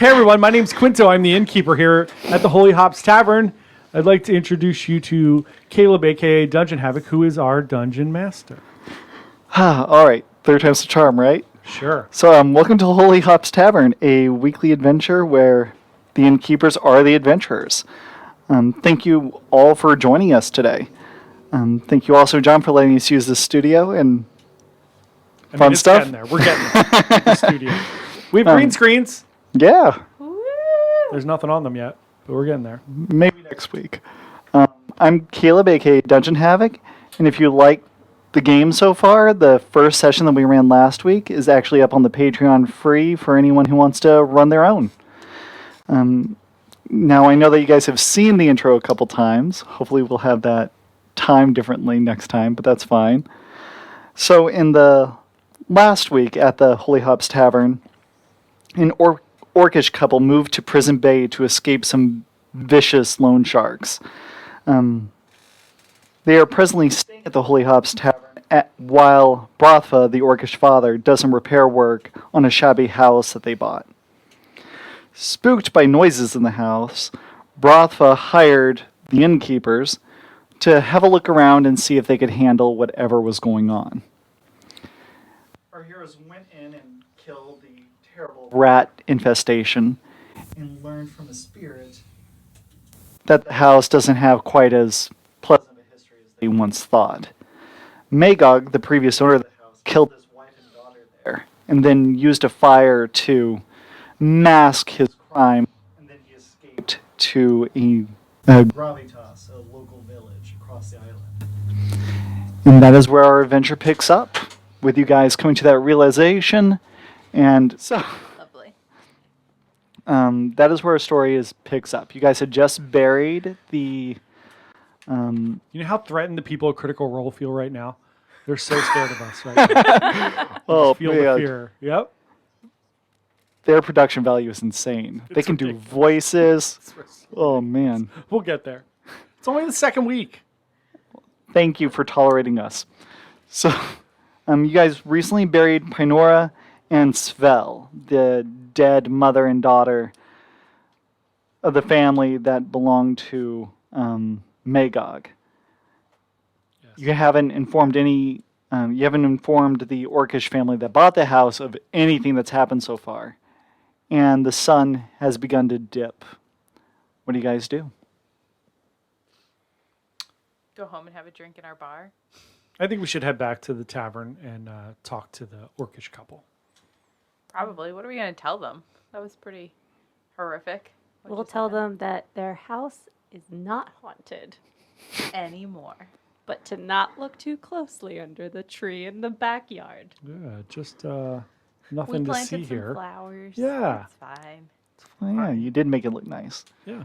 Hey everyone, my name's Quinto. I'm the innkeeper here at the Holy Hops Tavern. I'd like to introduce you to Caleb, aka Dungeon Havoc, who is our dungeon master. All right, third time's the charm, right? Sure. So, welcome to Holy Hops Tavern, a weekly adventure where the innkeepers are the adventurers. Thank you all for joining us today. Thank you also, John, for letting us use the studio and fun it's stuff. Getting there. We're getting there. The studio. We have green screens. Yeah, There's nothing on them yet, but we're getting there. maybe next week. I'm Caleb, aka Dungeon Havoc, and if you like the game so far, the first session that we ran last week is actually up on the Patreon free for anyone who wants to run their own. Now, I know that you guys have seen the intro a couple times. Hopefully we'll have that timed differently next time, but that's fine. So in the last week at the Holy Hops Tavern, an orcish couple moved to Prison Bay to escape some vicious loan sharks. They are presently staying at the Holy Hops Tavern while Brothva, the orcish father, does some repair work on a shabby house that they bought. Spooked by noises in the house, Brothva hired the innkeepers to have a look around and see if they could handle whatever was going on. Our heroes went in and killed the terrible rat infestation and learned from the spirit that the house doesn't have quite as pleasant of a history as they once thought. Magog, the previous owner of the house, killed his wife and daughter there, and then used a fire to mask his crime, and then he escaped to a gravitas, a local village across the island. And that is where our adventure picks up, with you guys coming to that realization, and so Lovely. that is where our story picks up. You guys had just buried the. You know how threatened the people at Critical Role feel right now? They're so scared of us right now. Oh, Feel the man. fear. Yep. Their production value is insane. They It's can do ridiculous. voices. Oh, man. We'll get there. It's only the second week. Thank you for tolerating us. So, you guys recently buried Pinora and Svel, the dead mother and daughter of the family that belonged to Magog. Yes. You haven't informed the orcish family that bought the house of anything that's happened so far. And the sun has begun to dip. What do you guys do? Go home and have a drink in our bar. I think we should head back to the tavern and talk to the orcish couple. Probably. What are we going to tell them? That was pretty horrific. What We'll just tell happened? them that their house is not haunted, Anymore. but to not look too closely under the tree in the backyard. Yeah, just We nothing to see planted some here. flowers. Yeah. It's fine. Oh, yeah, you did make it look nice. Yeah.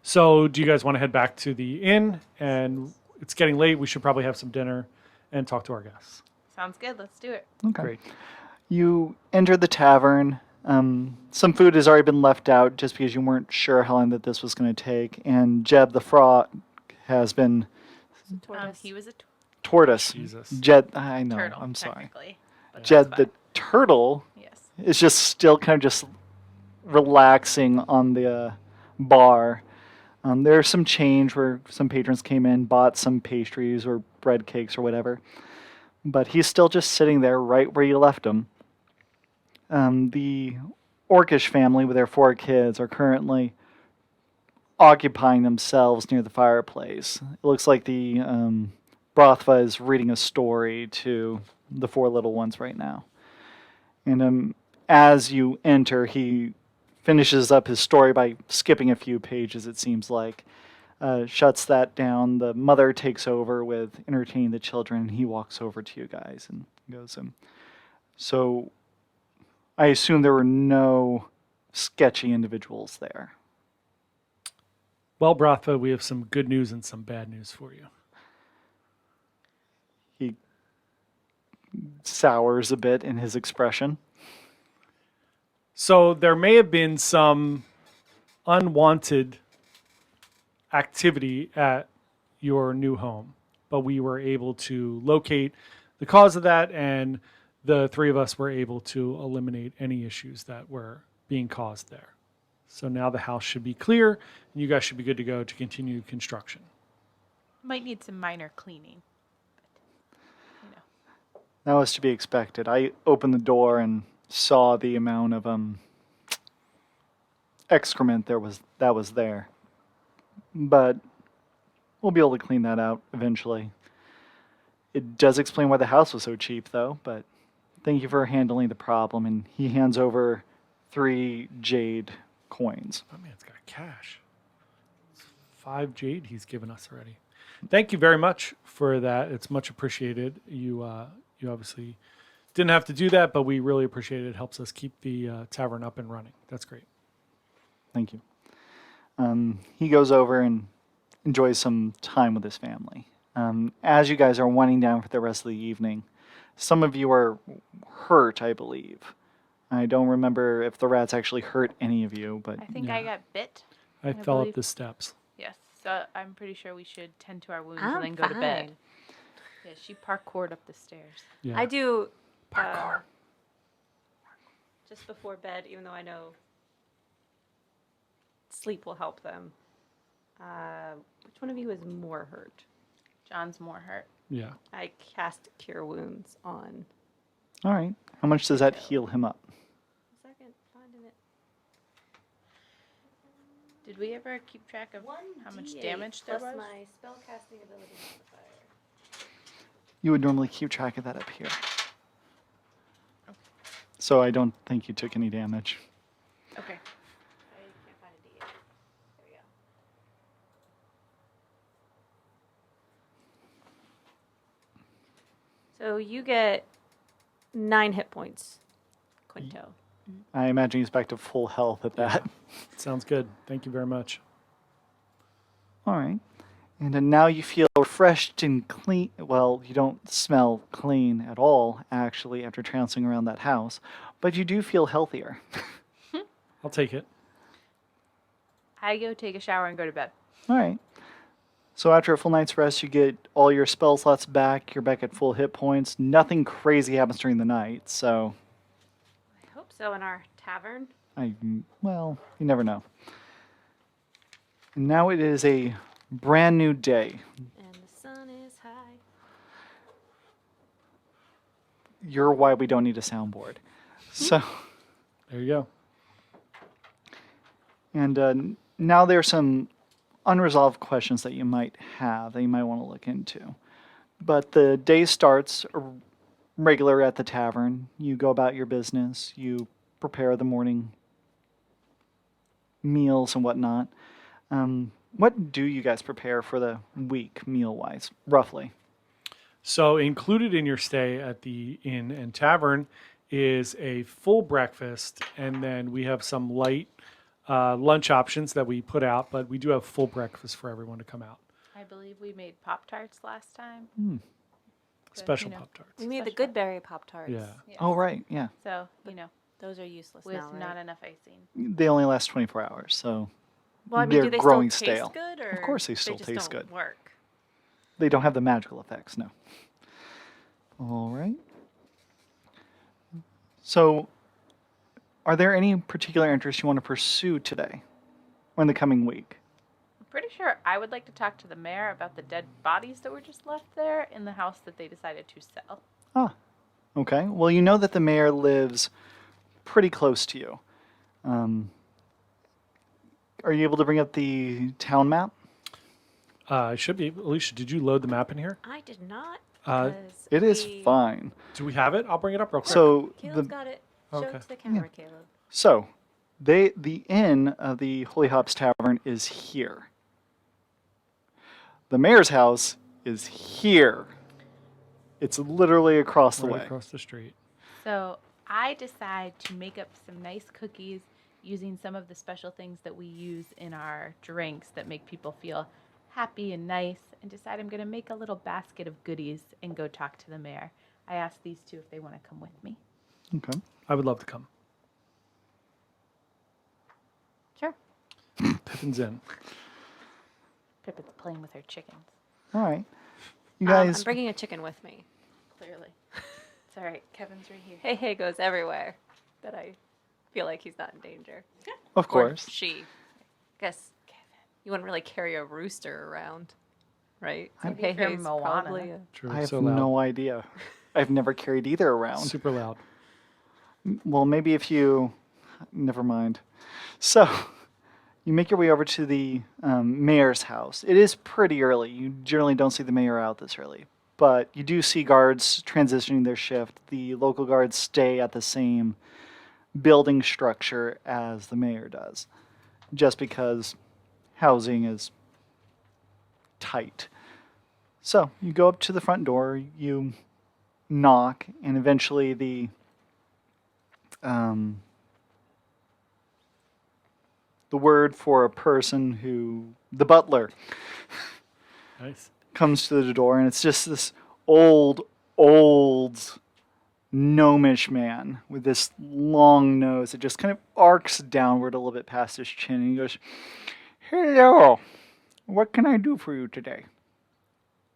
So, do you guys want to head back to the inn? And it's getting late. We should probably have some dinner and talk to our guests. Sounds good. Let's do it. Okay. Great. You enter the tavern. Some food has already been left out just because you weren't sure how long that this was going to take. And Jeb the frog has been He was a tortoise. Jesus. Jed, I know. turtle. I'm sorry. Technically, but Jed that's the fine. turtle Yes. is just still kind of just relaxing on the bar. There's some change where some patrons came in, bought some pastries or bread cakes or whatever. But he's still just sitting there right where you left him. The orcish family with their 4 kids are currently occupying themselves near the fireplace. It looks like the Brothva is reading a story to the 4 little ones right now. And as you enter, he finishes up his story by skipping a few pages, it seems like. Shuts that down. The mother takes over with entertaining the children, and he walks over to you guys and goes, so I assume there were no sketchy individuals there. Well, Brothva, we have some good news and some bad news for you. He sours a bit in his expression. So there may have been some unwanted activity at your new home, but we were able to locate the cause of that and the three of us were able to eliminate any issues that were being caused there. So now the house should be clear, and you guys should be good to go to continue construction. Might need some minor cleaning. But, you know. That was to be expected. I opened the door and saw the amount of excrement that was there. But we'll be able to clean that out eventually. It does explain why the house was so cheap, though, but thank you for handling the problem. And he hands over 3 jade coins. Oh, man, it's got cash. It's 5 jade he's given us already. Thank you very much for that. It's much appreciated. You obviously didn't have to do that, but we really appreciate it. It helps us keep the tavern up and running. That's great. Thank you. He goes over and enjoys some time with his family. As you guys are winding down for the rest of the evening, some of you are hurt, I believe. I don't remember if the rats actually hurt any of you, but I think I got bit. I fell up believe- the steps. Yes. So I'm pretty sure we should tend to our wounds I'm and then go to bed. fine. Yeah, she parkoured up the stairs. Yeah. I do Parkour. just before bed, even though I know sleep will help them. Which one of you is more hurt? John's more hurt. Yeah. I cast Cure Wounds on. all right. How much does that heal him up? Second, finding it. Did we ever keep track of how much damage there was? my spellcasting ability modifier. You would normally keep track of that up here. So I don't think you took any damage. Okay. I can't find a D8. There we go. So you get 9 hit points, Quinto. I imagine he's back to full health at that. Sounds good. Thank you very much. All right. And then now you feel refreshed and clean. Well, you don't smell clean at all, actually, after trouncing around that house. But you do feel healthier. I'll take it. I go take a shower and go to bed. All right. So after a full night's rest, you get all your spell slots back. You're back at full hit points. Nothing crazy happens during the night. So, I hope so in our tavern. well, you never know. And now it is a brand new day. And the sun is high. You're why we don't need a soundboard. So, There you go. and now there's some unresolved questions that you might have that you might want to look into. But the day starts regular at the tavern. You go about your business. You prepare the morning meals and whatnot. What do you guys prepare for the week, meal-wise, roughly? So included in your stay at the inn and tavern is a full breakfast, and then we have some light lunch options that we put out, but we do have full breakfast for everyone to come out. I believe we made Pop-Tarts last time. But, Special you know, Pop-Tarts. We made the Special. Goodberry Pop Tarts. Yeah. Yes. Oh, right, yeah. So, you know, Those are useless with now, right? not enough icing. They only last 24 hours, so Well, I mean, they're do they growing still taste stale. good, or Of course they still just taste don't good. Work. they don't have the magical effects, no. All right. So, are there any particular interests you want to pursue today or in the coming week? I'm pretty sure I would like to talk to the mayor about the dead bodies that were just left there in the house that they decided to sell. Ah, okay. Well, you know that the mayor lives pretty close to you. Are you able to bring up the town map? I should be. Alicia, did you load the map in here? I did not. Uh, 'cause It is we- fine. Do we have it? I'll bring it up real quick. So Caleb's the got it. Show Okay. it to the camera, Caleb. So, the inn of the Holy Hops Tavern is here. The mayor's house is here. It's literally across the right way. across the street. So I decide to make up some nice cookies using some of the special things that we use in our drinks that make people feel happy and nice, and decide I'm going to make a little basket of goodies and go talk to the mayor. I asked these two if they want to come with me. Okay. I would love to come. Sure. Pippin's in. Pippin's playing with her chickens. All right. You I'm guys, bringing a chicken with me. Clearly. It's all right. Kevin's right here. Hey, hey goes everywhere. That I feel like he's not in danger. Of Or course. she. Guess you wouldn't really carry a rooster around, right? So Maybe if you're Hey-Hey's Moana. probably a- True. I have so loud. no idea. I've never carried either around. Super loud. Well, maybe if you. Never mind. So, you make your way over to the mayor's house. It is pretty early. You generally don't see the mayor out this early. But you do see guards transitioning their shift. The local guards stay at the same building structure as the mayor does, just because housing is tight. So, you go up to the front door, you knock, and eventually the word for a person the butler, Nice. comes to the door, and it's just this old gnomish man with this long nose that just kind of arcs downward a little bit past his chin, and he goes, "Hello, what can I do for you today?"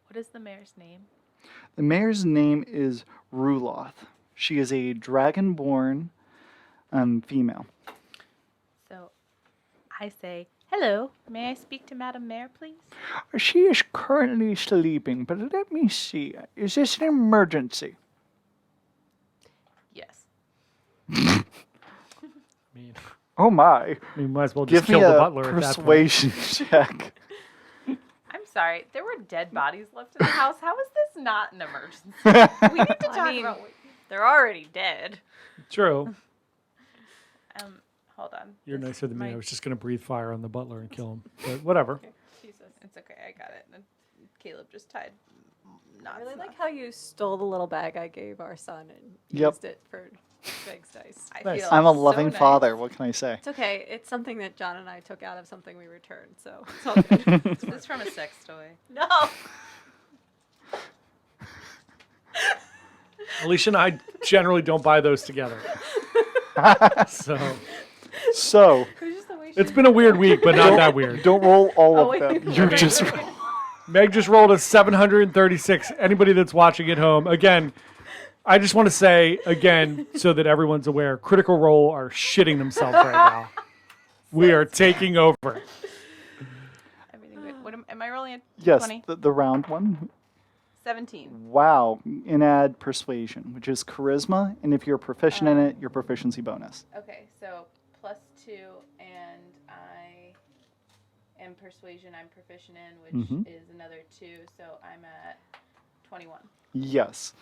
What is the mayor's name? The mayor's name is Ruloth. She is a dragonborn female. So I say, hello. May I speak to Madam Mayor, please? She is currently sleeping, but let me see. Is this an emergency? Yes. I mean, Oh my. we might as well just Give me kill the a butler at that point. persuasion check. I'm sorry. There were dead bodies left in the house. How is this not an emergency? We need to talk I mean, about. they're already dead. True. Hold on. You're This nicer than me. I might- was just going to breathe fire on the butler and kill him. But whatever. Jesus, it's okay. I got it. And Caleb just tied knots. I really in like the- how you stole the little bag I gave our son and Yep. used it for Greg's dice. I Nice. feel I'm a so loving nice. father. What can I say? It's okay. It's something that John and I took out of something we returned, so it's all good. This is from a sex toy. No. Alicia and I generally don't buy those together. So So, it's been a weird week, but not that weird. don't roll all Oh, of wait. them. You Okay. just Meg just rolled a 736. Anybody that's watching at home, again, I just want to say, again, so that everyone's aware, Critical Role are shitting themselves right now. We are taking over. Everything good. What am I rolling? Yes, 20? the round one. 17. Wow. And add persuasion, which is charisma, and if you're proficient in it, your proficiency bonus. Okay, so +2, and I am persuasion. I'm proficient in, which Mhm. is another 2, so I'm at 21. Yes.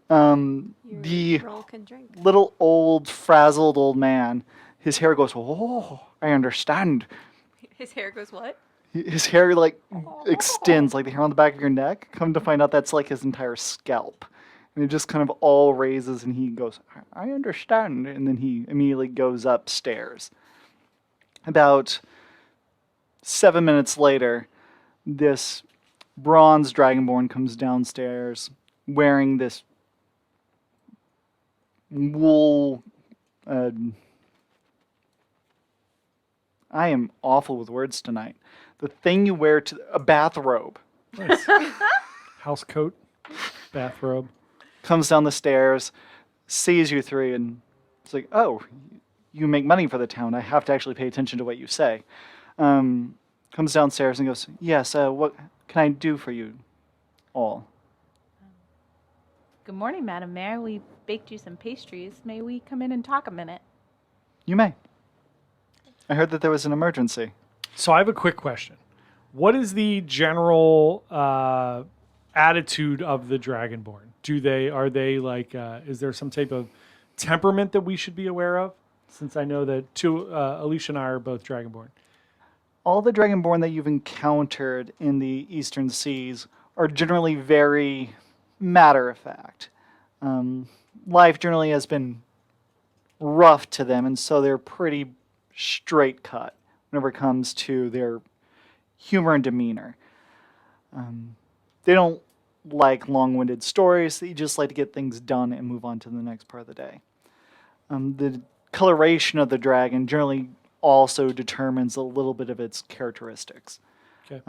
Your The roll can drink. little old frazzled old man, his hair goes, "Oh, I understand." His hair goes what? His hair like extends like the hair on the back of your neck. Come to find out that's like his entire scalp. And it just kind of all raises and he goes, "I understand." And then he immediately goes upstairs. About 7 minutes later, this bronze dragonborn comes downstairs wearing this wool. I am awful with words tonight. The thing you wear to a bathrobe. Nice. House coat, bathrobe. Comes down the stairs, sees you three, and it's like, "Oh, you make money for the town. I have to actually pay attention to what you say." Comes downstairs and goes, "Yes, what can I do for you all?" Good morning, Madam Mayor. We baked you some pastries. May we come in and talk a minute? "You may. I heard that there was an emergency." So I have a quick question. What is the general attitude of the Dragonborn? Are they like, is there some type of temperament that we should be aware of? Since I know that Alicia and I are both Dragonborn. All the Dragonborn that you've encountered in the Eastern Seas are generally very matter of fact. Life generally has been rough to them, and so they're pretty straight cut whenever it comes to their humor and demeanor. They don't like long-winded stories. They just like to get things done and move on to the next part of the day. The coloration of the dragon generally also determines a little bit of its characteristics. Okay.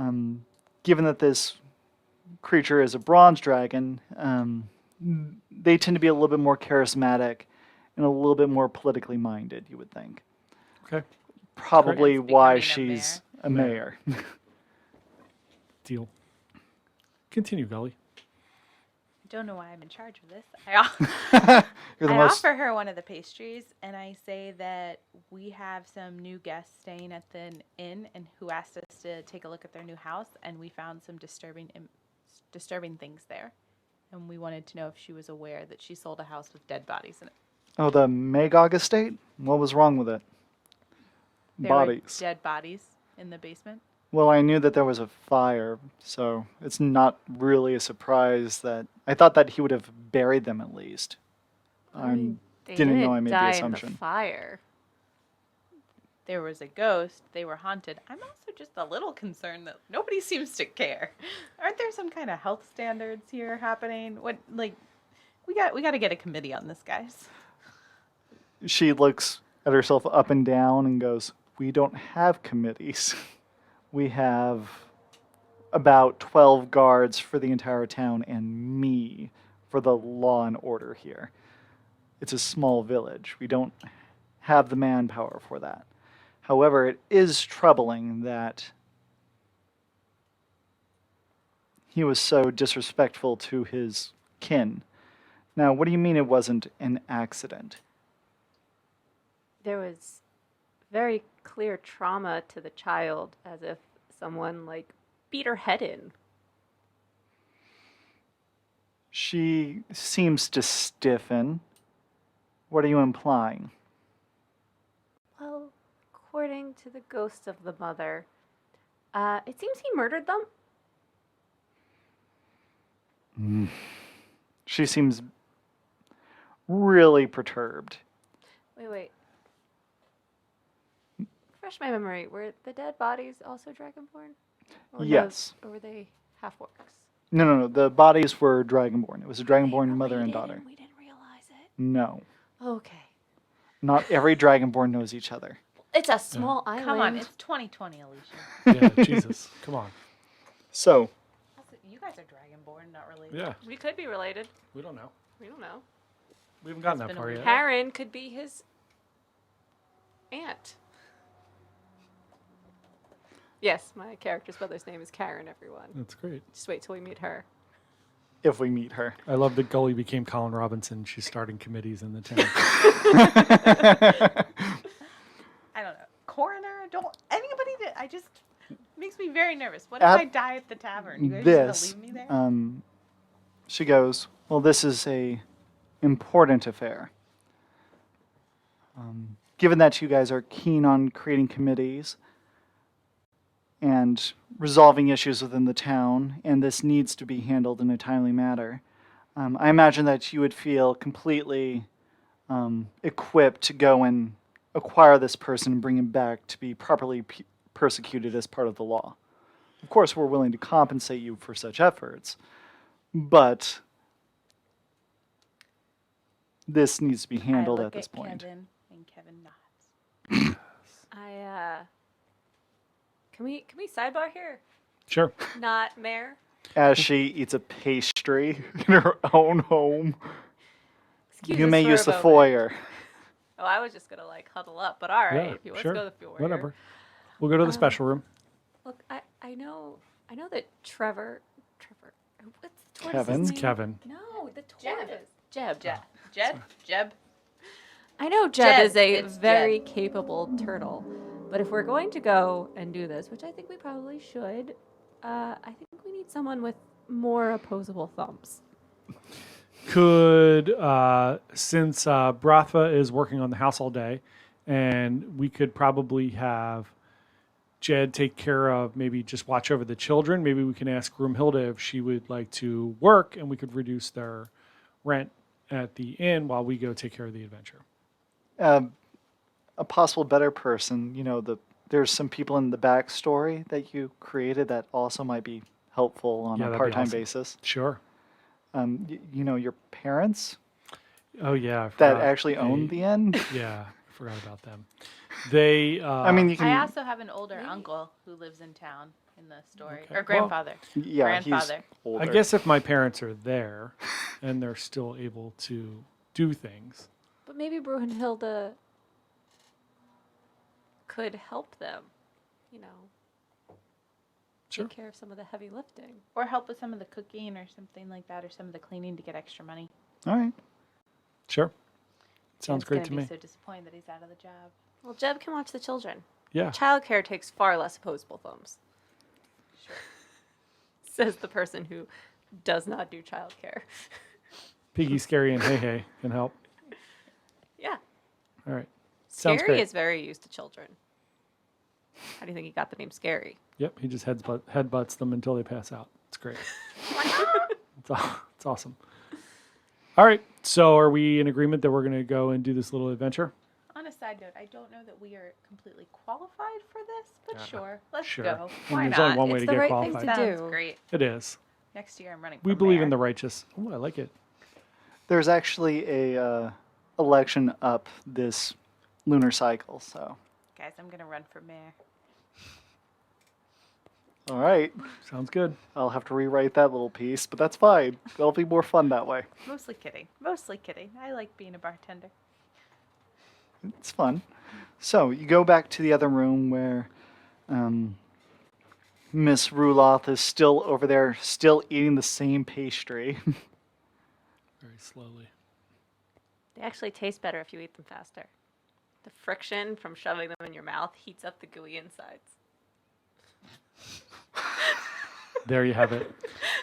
Given that this creature is a bronze dragon, they tend to be a little bit more charismatic and a little bit more politically minded, you would think. Okay. Probably Hence why becoming a she's a mayor. Deal. Continue, Gully. I don't know why I'm in charge of this. I You're the I most. offer her one of the pastries, and I say that we have some new guests staying at the inn, and who asked us to take a look at their new house, and we found some disturbing things there, and we wanted to know if she was aware that she sold a house with dead bodies in it. Oh, the Magog estate? What was wrong with it? There were Bodies. dead bodies in the basement. Well, I knew that there was a fire, so it's not really a surprise that I thought that he would have buried them at least. I They didn't know didn't I made the die in assumption. the fire. There was a ghost. They were haunted. I'm also just a little concerned that nobody seems to care. Aren't there some kind of health standards here happening? What we got to get a committee on this, guys. She looks at herself up and down and goes, "We don't have committees. We have about 12 guards for the entire town and me for the law and order here. It's a small village. We don't have the manpower for that. However, it is troubling that he was so disrespectful to his kin. Now, what do you mean it wasn't an accident? There was very clear trauma to the child, as if someone like beat her head in. She seems to stiffen. What are you implying? Well, according to the ghost of the mother, it seems he murdered them. She seems really perturbed. Wait. Refresh my memory. Were the dead bodies also dragonborn? Or Yes. Or were they half orcs? No. The bodies were dragonborn. It was a dragonborn mother and daughter. We didn't realize it. No. Okay. Not every dragonborn knows each other. It's a small island. Come on, it's 2020, Alicia. Yeah, Jesus. Come on. So, You guys are dragonborn, not really. Yeah, We could be related. we don't know. We don't know. We haven't gotten It's that been a far week. yet. Karen could be his aunt. Yes, my character's mother's name is Karen, everyone. That's great. Just wait till we meet her. if we meet her. I love that Gully became Colin Robinson. She's starting committees in the town. I don't know. Coroner? Don't anybody that I just makes me very nervous. What At if I die at the tavern? You guys just gonna leave me there? She goes, "Well, this is a important affair. Given that you guys are keen on creating committees and resolving issues within the town, and this needs to be handled in a timely manner, I imagine that you would feel completely equipped to go and acquire this person and bring him back to be properly persecuted as part of the law. Of course, we're willing to compensate you for such efforts, but this needs to be handled I at look this point." Kevin, and Kevin nods. Can we sidebar here? Sure. Not mayor. As she eats a pastry in her own home, Excuse you us may for use a the moment. foyer. Oh, I was just gonna like huddle up, but all right, Yeah, if you want sure. to go the foyer. Whatever. We'll go to the special room. Look, I know that Trevor, what's the tortoise's Kevin? name? It's Kevin. No, the tortoise. Jeb. Jeb. I know Jeb Jed, is a it's very capable turtle, but if we're going to go and do this, which I think we probably should, I think we need someone with more opposable thumbs. Could, since Brathva is working on the house all day, and we could probably have Jed take care of, maybe just watch over the children. Maybe we can ask Groomhilda if she would like to work, and we could reduce their rent at the inn while we go take care of the adventure. A possible better person, there's some people in the backstory that you created that also might be helpful on Yeah, a that'd be part-time awesome. basis. Sure. Your parents Oh yeah, I that forgot. actually own the inn. Yeah, I forgot about them. They. I mean, you can. I also have an older uncle who lives in town, in the story. Okay. Or Well, grandfather. Yeah, Grandfather. he's older. I guess if my parents are there and they're still able to do things. But maybe Brunhilde could help them, you know, Sure. take care of some of the heavy lifting. Or help with some of the cooking or something like that, or some of the cleaning to get extra money. All right. Sure. Sounds Dan's great gonna to be me. so disappointed that he's out of the job. Well, Jeb can watch the children. Yeah. Childcare takes far less opposable thumbs, Sure. says the person who does not do childcare. Piggy, Scary, and Hey Hey can help. Yeah. All right. Sounds Scary great. is very used to children. How do you think he got the name Scary? Yep. He just headbutts them until they pass out. It's great. It's awesome. All right. So are we in agreement that we're going to go and do this little adventure? On a side note, I don't know that we are completely qualified for this, but sure, let's Sure. go. I mean, Why there's not? only one way It's to the get right thing qualified. to Sounds do. great. It is. Next year I'm running. We for believe in mayor. the righteous. Oh, I like it. There's actually a election up this lunar cycle, so. Guys, I'm gonna run for mayor. All right. Sounds good. I'll have to rewrite that little piece, but that's fine. It'll be more fun that way. Mostly kidding. Mostly kidding. I like being a bartender. It's fun. So you go back to the other room where Miss Ruloth is still over there, still eating the same pastry. Very slowly. They actually taste better if you eat them faster. The friction from shoving them in your mouth heats up the gooey insides. There you have it.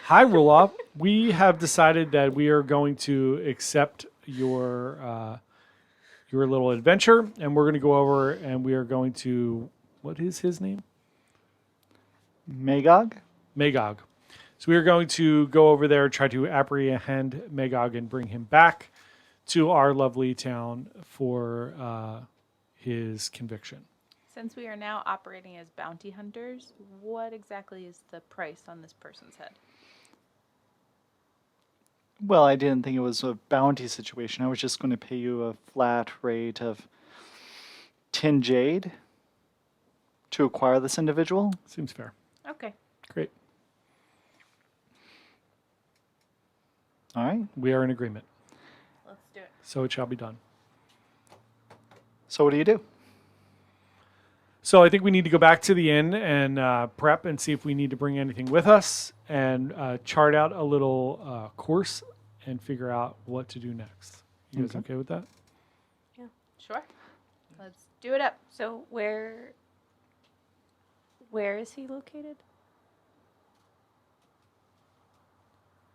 Hi, Ruloff. We have decided that we are going to accept your little adventure, and we're going to go over and we are going to, what is his name? Magog? Magog. So we are going to go over there, try to apprehend Magog and bring him back to our lovely town for his conviction. Since we are now operating as bounty hunters, what exactly is the price on this person's head? Well, I didn't think it was a bounty situation. I was just going to pay you a flat rate of 10 jade to acquire this individual. Seems fair. Okay. Great. All right. We are in agreement. Let's do it. So it shall be done. So what do you do? So I think we need to go back to the inn and prep and see if we need to bring anything with us and chart out a little course and figure out what to do next. You guys okay with that? Sure. Let's do it up. So where is he located?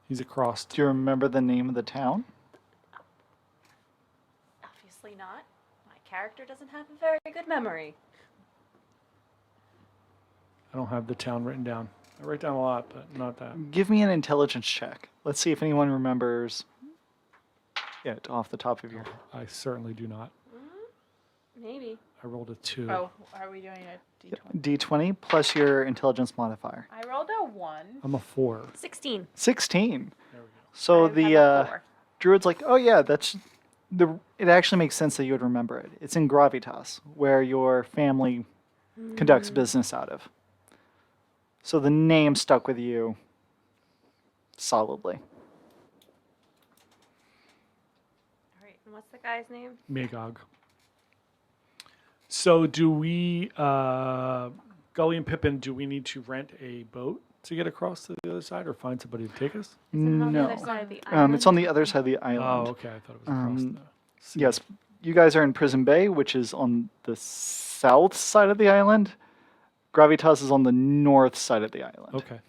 He's across. Do you remember the name of the town? Obviously not. My character doesn't have a very good memory. I don't have the town written down. I write down a lot, but not that. Give me an intelligence check. Let's see if anyone remembers it off the top of your head. I certainly do not. Maybe. I rolled a 2. Oh, are we doing a D20? D20 plus your intelligence modifier. I rolled a 1. I'm a 4. 16. 16. There we go. So I have the a 4. druid's like, oh yeah, that's the. It actually makes sense that you would remember it. It's in Gravitas, where your family conducts business out of. So the name stuck with you solidly. All right. And what's the guy's name? Magog. So do we, Gully and Pippin, do we need to rent a boat to get across to the other side or find somebody to take us? Is it on the No. other side of the island? It's on the other side of the island. Oh, okay. I thought it was across the sea. Yes, you guys are in Prison Bay, which is on the south side of the island. Gravitas is on the north side of the island. Okay.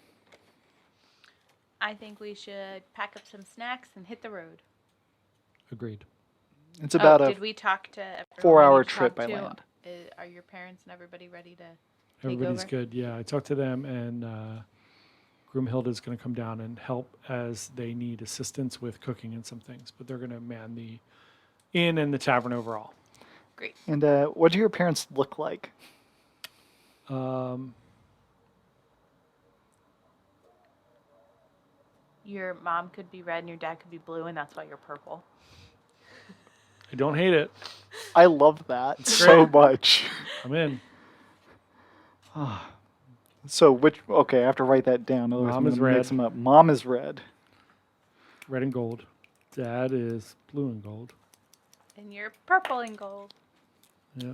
I think we should pack up some snacks and hit the road. Agreed. It's about did a we talk to everyone we 4-hour need to trip talk by to? land. Are your parents and everybody ready to take Everybody's over? good. Yeah, I talked to them, and Groomhilda is going to come down and help as they need assistance with cooking and some things. But they're going to man the inn and the tavern overall. Great. And what do your parents look like? Your mom could be red and your dad could be blue, and that's why you're purple. I don't hate it. I love that so much. I'm in. So which? Okay, I have to write that down. Otherwise, Mom I'm is gonna mix red. them up. Mom is red. Red and gold. Dad is blue and gold. And you're purple and gold. Yeah.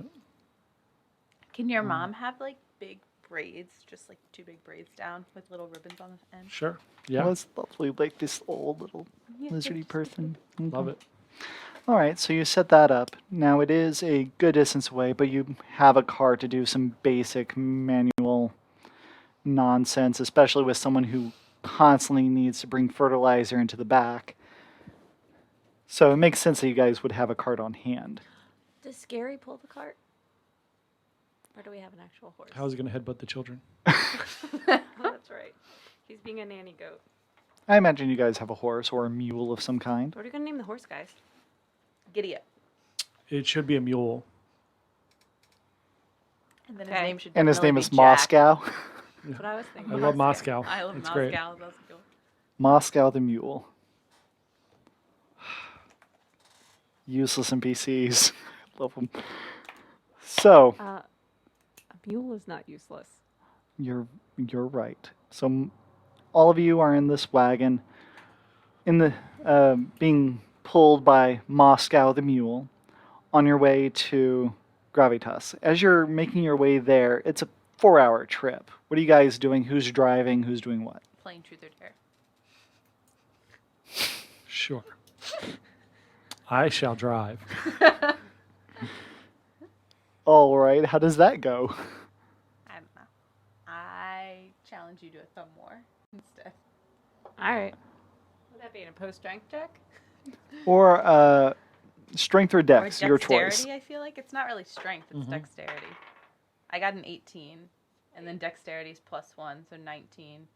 Can your mom have like big braids, just like two big braids down with little ribbons on the end? Sure. Yeah. Well, it's lovely, like this old little lizardy person. Love it. All right, so you set that up. Now it is a good distance away, but you have a car to do some basic manual nonsense, especially with someone who constantly needs to bring fertilizer into the back. So it makes sense that you guys would have a cart on hand. Does Scary pull the cart? Or do we have an actual horse? How's he going to headbutt the children? Oh, that's right. He's being a nanny goat. I imagine you guys have a horse or a mule of some kind. What are you going to name the horse, guys? Giddy up. It should be a mule. And then Okay. his name should And his definitely name be is Jack. Moscow. That's what I was thinking. I love Moscow. I love it's Moscow. great. That's good. Moscow the mule. Useless NPCs. Love them. So, A mule is not useless. you're right. So all of you are in this wagon, in the being pulled by Moscow the mule, on your way to Gravitas. As you're making your way there, it's a 4-hour trip. What are you guys doing? Who's driving? Who's doing what? Playing Truth or Dare. Sure. I shall drive. All right. How does that go? I don't know. I challenge you to a thumb war instead. All right. Would that be in a post-strength check? Or strength or dex, Or your dexterity, choice. I feel like it's not really strength; it's dexterity. I got an 18, and then dexterity's +1, so 19.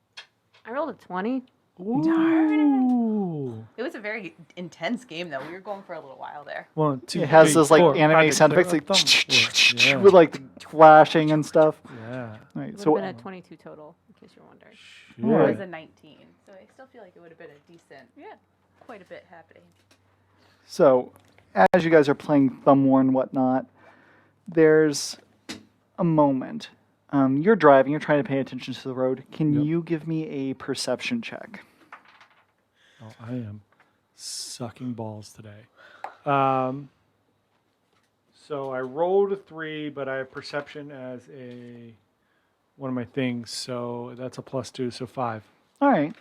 I rolled a 20. Ooh. It was a very intense game, though. We were going for a little while there. 1, 2, It has 3, those like 4, anime 5, sound effects, clear like a thumb. with like the flashing and stuff. Yeah. All right, It would so have been a 22 total, in case you're wondering. It Alright. was a 19, so I still feel like it would have been a decent, quite a bit happening. So, as you guys are playing Thumb War and whatnot, there's a moment. You're driving, you're trying to pay attention to the road. Can Yep. you give me a perception check? Oh, I am sucking balls today. So I rolled a 3, but I have perception as one of my things, so that's a +2, so 5. All right.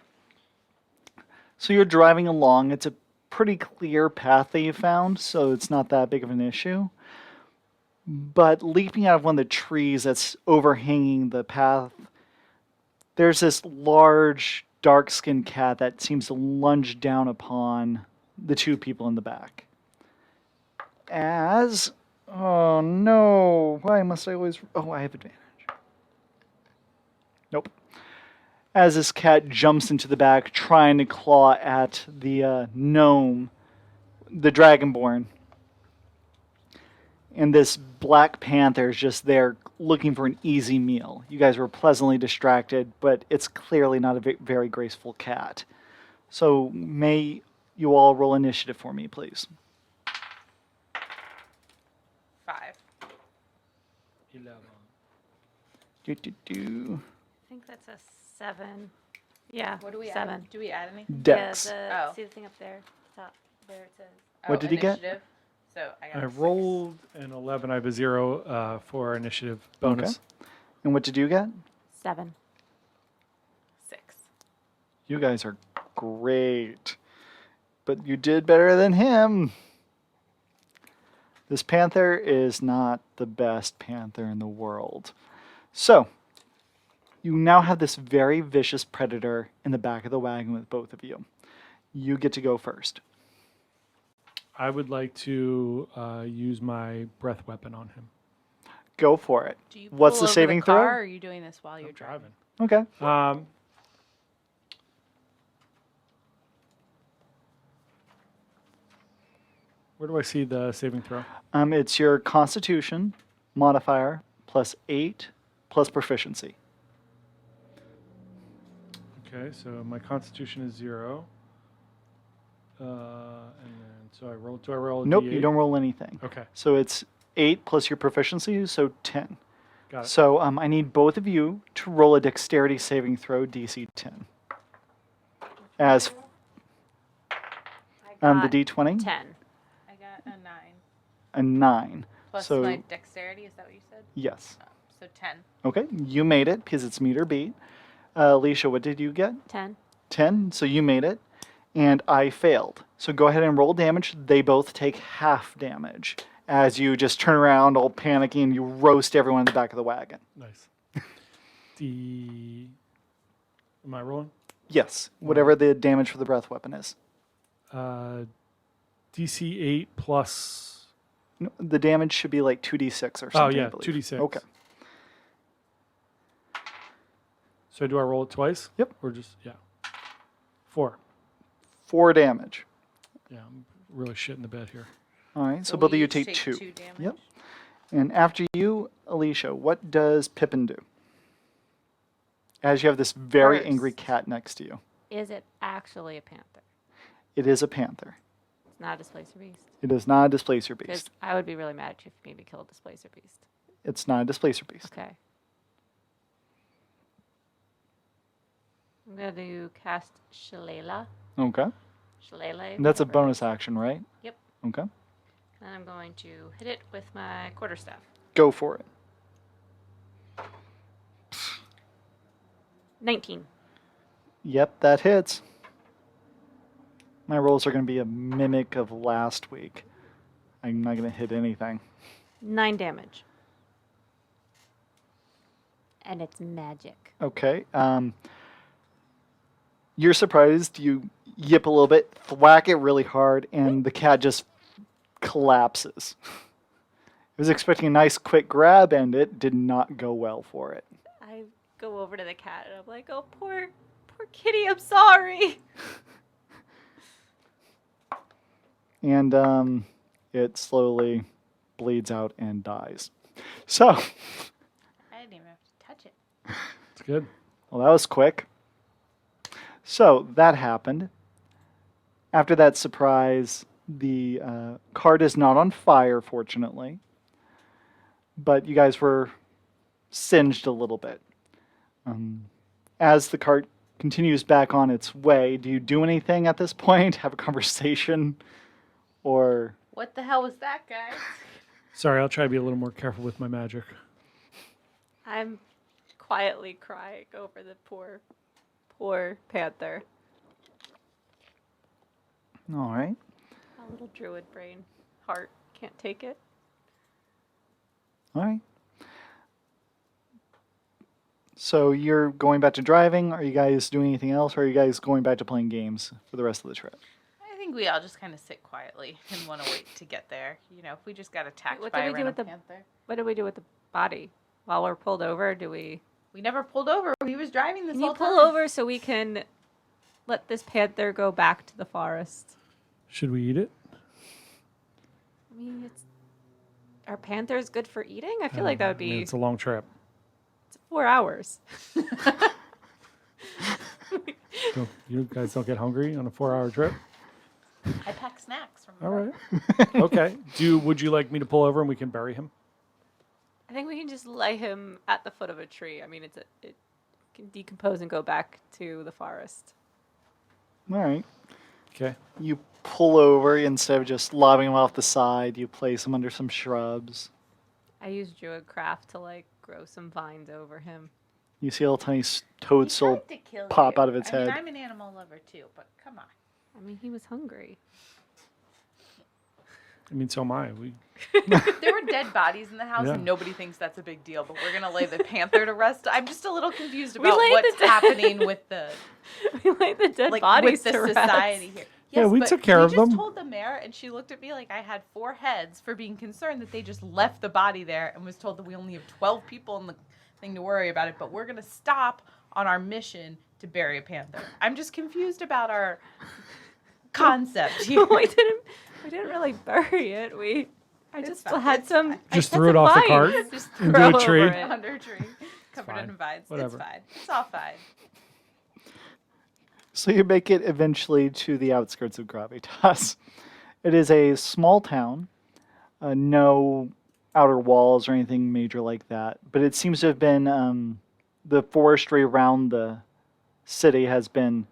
So you're driving along. It's a pretty clear path that you found, so it's not that big of an issue. But leaping out of one of the trees that's overhanging the path, there's this large, dark-skinned cat that seems to lunge down upon the two people in the back. Oh no, why must I always... Oh, I have advantage. Nope. As this cat jumps into the back, trying to claw at the gnome, the Dragonborn. And this Black Panther is just there looking for an easy meal. You guys were pleasantly distracted, but it's clearly not a very graceful cat. So may you all roll initiative for me, please. 5. 11. Do. I think that's a 7. Yeah, What do we 7. add? Do we add anything? Dex. Yeah, Oh. see the thing up there? Top. There it says. What did he get? Initiative. So I got I a 6. rolled an 11. I have a 0 for initiative bonus. And what did you get? 7. 6. You guys are great. But you did better than him. This panther is not the best panther in the world. So, you now have this very vicious predator in the back of the wagon with both of you. You get to go first. I would like to use my breath weapon on him. Go for it. Do you What's pull the over saving car, throw? Or are you doing this while you're I'm driving? driving. Okay. Where do I see the saving throw? It's your constitution modifier +8 plus proficiency. Okay, so my constitution is 0. And then, so I roll. Do I roll a Nope, D8? you don't roll anything. Okay. So it's 8 plus your proficiency, so 10. Got it. So I need both of you to roll a dexterity saving throw, DC 10. As I the got D20, 10. I got a 9. a 9. Plus So- my dexterity, is that what you said? Yes. So 10. Okay, you made it because it's meet or beat. Alicia, what did you get? 10. 10, so you made it. And I failed. So go ahead and roll damage. They both take half damage as you just turn around all panicky and you roast everyone in the back of the wagon. Nice. Am I rolling? Yes, whatever the damage for the breath weapon is. DC 8 plus. No, the damage should be like 2d6 or something. Oh, yeah, I believe. 2d6. Okay. So do I roll it twice? Yep. Or just, yeah. 4. 4 damage. Yeah, I'm really shitting the bed here. All right, so both of we you each take 2. 2 damage. Yep. And after you, Alicia, what does Pippin do? As you have this very First. angry cat next to you. Is it actually a panther? It is a panther. It's not a displacer beast. It is not a displacer Because beast. I would be really mad if you made me kill a displacer beast. It's not a displacer beast. Okay. I'm going to cast Shillelagh. Okay. Shillelagh. And that's a whatever it bonus is. action, right? Yep. Okay. And I'm going to hit it with my quarterstaff. Go for it. 19. Yep, that hits. My rolls are going to be a mimic of last week. I'm not going to hit anything. 9 damage. And it's magic. Okay. You're surprised. You yip a little bit, thwack it really hard, and the cat just collapses. It was expecting a nice quick grab, and it did not go well for it. I go over to the cat and I'm like, oh, poor kitty, I'm sorry. And it slowly bleeds out and dies. So, I didn't even have to touch it. It's good. well, that was quick. So that happened. After that surprise, the cart is not on fire, fortunately. But you guys were singed a little bit. As the cart continues back on its way, do you do anything at this point? Have a conversation? Or What the hell was that, guys? Sorry, I'll try to be a little more careful with my magic. I'm quietly crying over the poor panther. all right. A little druid brain. Heart can't take it. All right. So you're going back to driving? Are you guys doing anything else? Or are you guys going back to playing games for the rest of the trip? I think we all just kind of sit quietly and want to wait to get there. You know, if we just got attacked What by did a we do random with the- panther. What did we do with the body? While we're pulled over, do we... We never pulled over. He was driving this Can you whole pull time. over so we can let this panther go back to the forest? Should we eat it? I mean, are panthers good for eating? I feel like that would I mean, be it's a long trip. 4 hours. So you guys don't get hungry on a 4-hour trip? I pack snacks from the All road. right. Okay. Would you like me to pull over and we can bury him? I think we can just lay him at the foot of a tree. I mean, it can decompose and go back to the forest. All right. Okay. You pull over instead of just lobbing him off the side. You place him under some shrubs. I use druidcraft to like grow some vines over him. You see a little tiny He toadstool tried to kill pop you. out of its I mean, head. I'm an animal lover too, but come on. I mean, he was hungry. I mean, so am I. There were dead bodies in the house, Yeah. and nobody thinks that's a big deal. But we're gonna lay the panther to rest. I'm just a little confused We about laid what's the dead- happening with the We laid the dead like bodies with the to rest. society here. Yeah, Yes, we but took care of We just them. told the mayor, and she looked at me like I had 4 heads for being concerned that they just left the body there, and was told that we only have 12 people in the thing to worry about it. But we're gonna stop on our mission to bury a panther. I'm just confused about our concept here. we didn't really bury it. I It's just fine, had it's some. fine. I Just had threw it some off the vines cart just into grow a tree? over it. Under a tree, covered fine. in vines. Whatever. It's fine. It's all fine. So you make it eventually to the outskirts of Gravitas. It is a small town. No outer walls or anything major like that. But it seems to have been the forestry around the city has been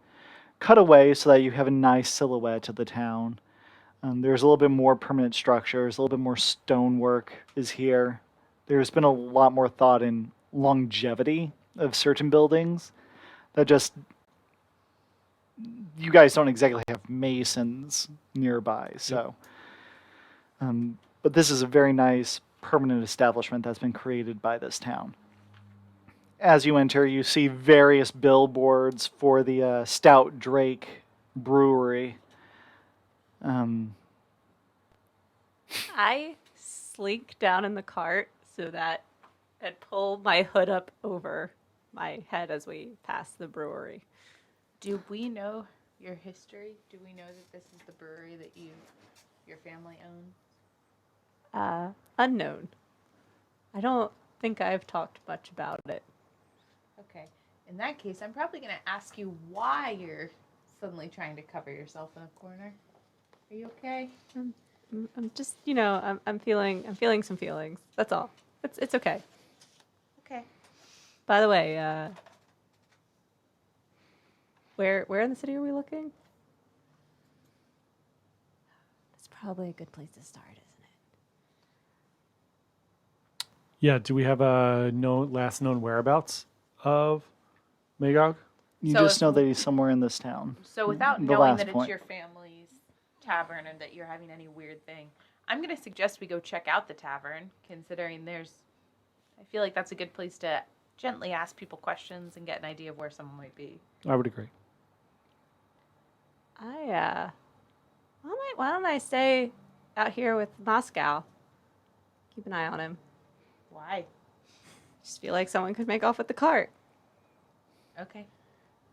cut away so that you have a nice silhouette of the town. There's a little bit more permanent structures, a little bit more stonework is here. There's been a lot more thought in longevity of certain buildings that just you guys don't exactly have masons nearby, so but this is a very nice permanent establishment that's been created by this town. As you enter, you see various billboards for the Stout Drake Brewery. I slink down in the cart so that and pull my hood up over my head as we pass the brewery. Do we know your history? Do we know that this is the brewery that your family owns? Unknown. I don't think I've talked much about it. Okay. In that case, I'm probably going to ask you why you're suddenly trying to cover yourself in a corner. Are you okay? I'm just, I'm feeling some feelings. That's all. It's okay. Okay. By the way, where in the city are we looking? That's probably a good place to start, isn't it? Yeah. Do we have a last known whereabouts of Magog? You So just if- know that he's somewhere in this town. So without The knowing last that point. it's your family's tavern and that you're having any weird thing, I'm going to suggest we go check out the tavern, considering I feel like that's a good place to gently ask people questions and get an idea of where someone might be. I would agree. Why don't I stay out here with Moscow? Keep an eye on him. Why? Just feel like someone could make off with the cart. Okay.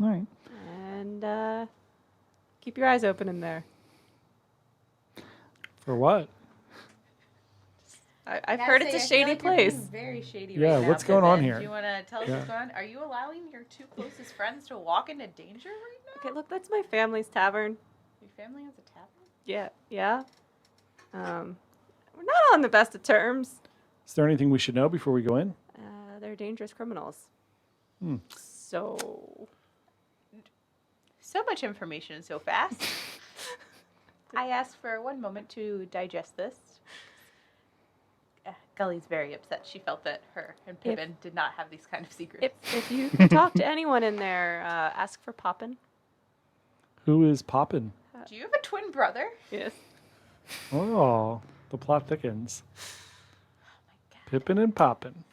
All right. And keep your eyes open in there. For what? I've heard it's a shady place. Very shady Yeah, right now. what's going on Pippin. here? Do you want to tell us Yeah. what's going on? Are you allowing your two closest friends to walk into danger right now? Okay, look, that's my family's tavern. Your family has a tavern? Yeah. We're not on the best of terms. Is there anything we should know before we go in? They're dangerous criminals. Hmm. So So much information so fast. I asked for one moment to digest this. Gully's very upset. She felt that her and Pippin did not have these kind of secrets. if you talk to anyone in there, ask for Poppin. Who is Poppin? Do you have a twin brother? Yes. Oh, the plot thickens. Oh my god. Pippin and Poppin.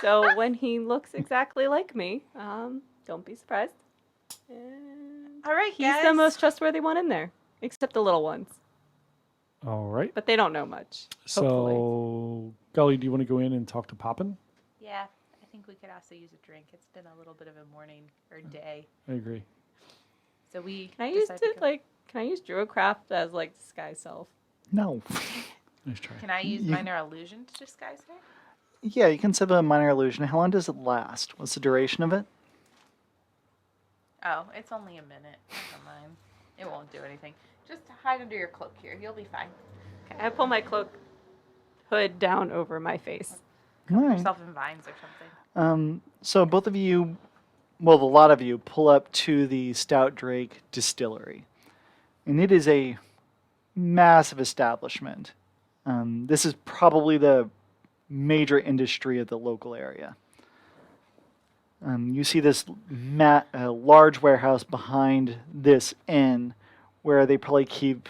So when he looks exactly like me, don't be surprised. And All right, he's guys. the most trustworthy one in there, except the little ones. All right. But they don't know much. Hopefully. So, Gully, do you want to go in and talk to Poppin? Yeah, I think we could also use a drink. It's been a little bit of a morning or day. I agree. So we Can I use decided to go- Can I use Druidcraft as disguise self? No. Nice try. Can I use minor illusion to disguise her? Yeah, you can set a minor illusion. How long does it last? What's the duration of it? Oh, it's only a minute. Never mind. It won't do anything. Just hide under your cloak here. You'll be fine. Okay, I pull my cloak hood down over my face. All Put right. yourself in vines or something. So both of you, well, a lot of you, pull up to the Stout Drake Distillery. And it is a massive establishment. This is probably the major industry of the local area. You see this large warehouse behind this inn where they probably keep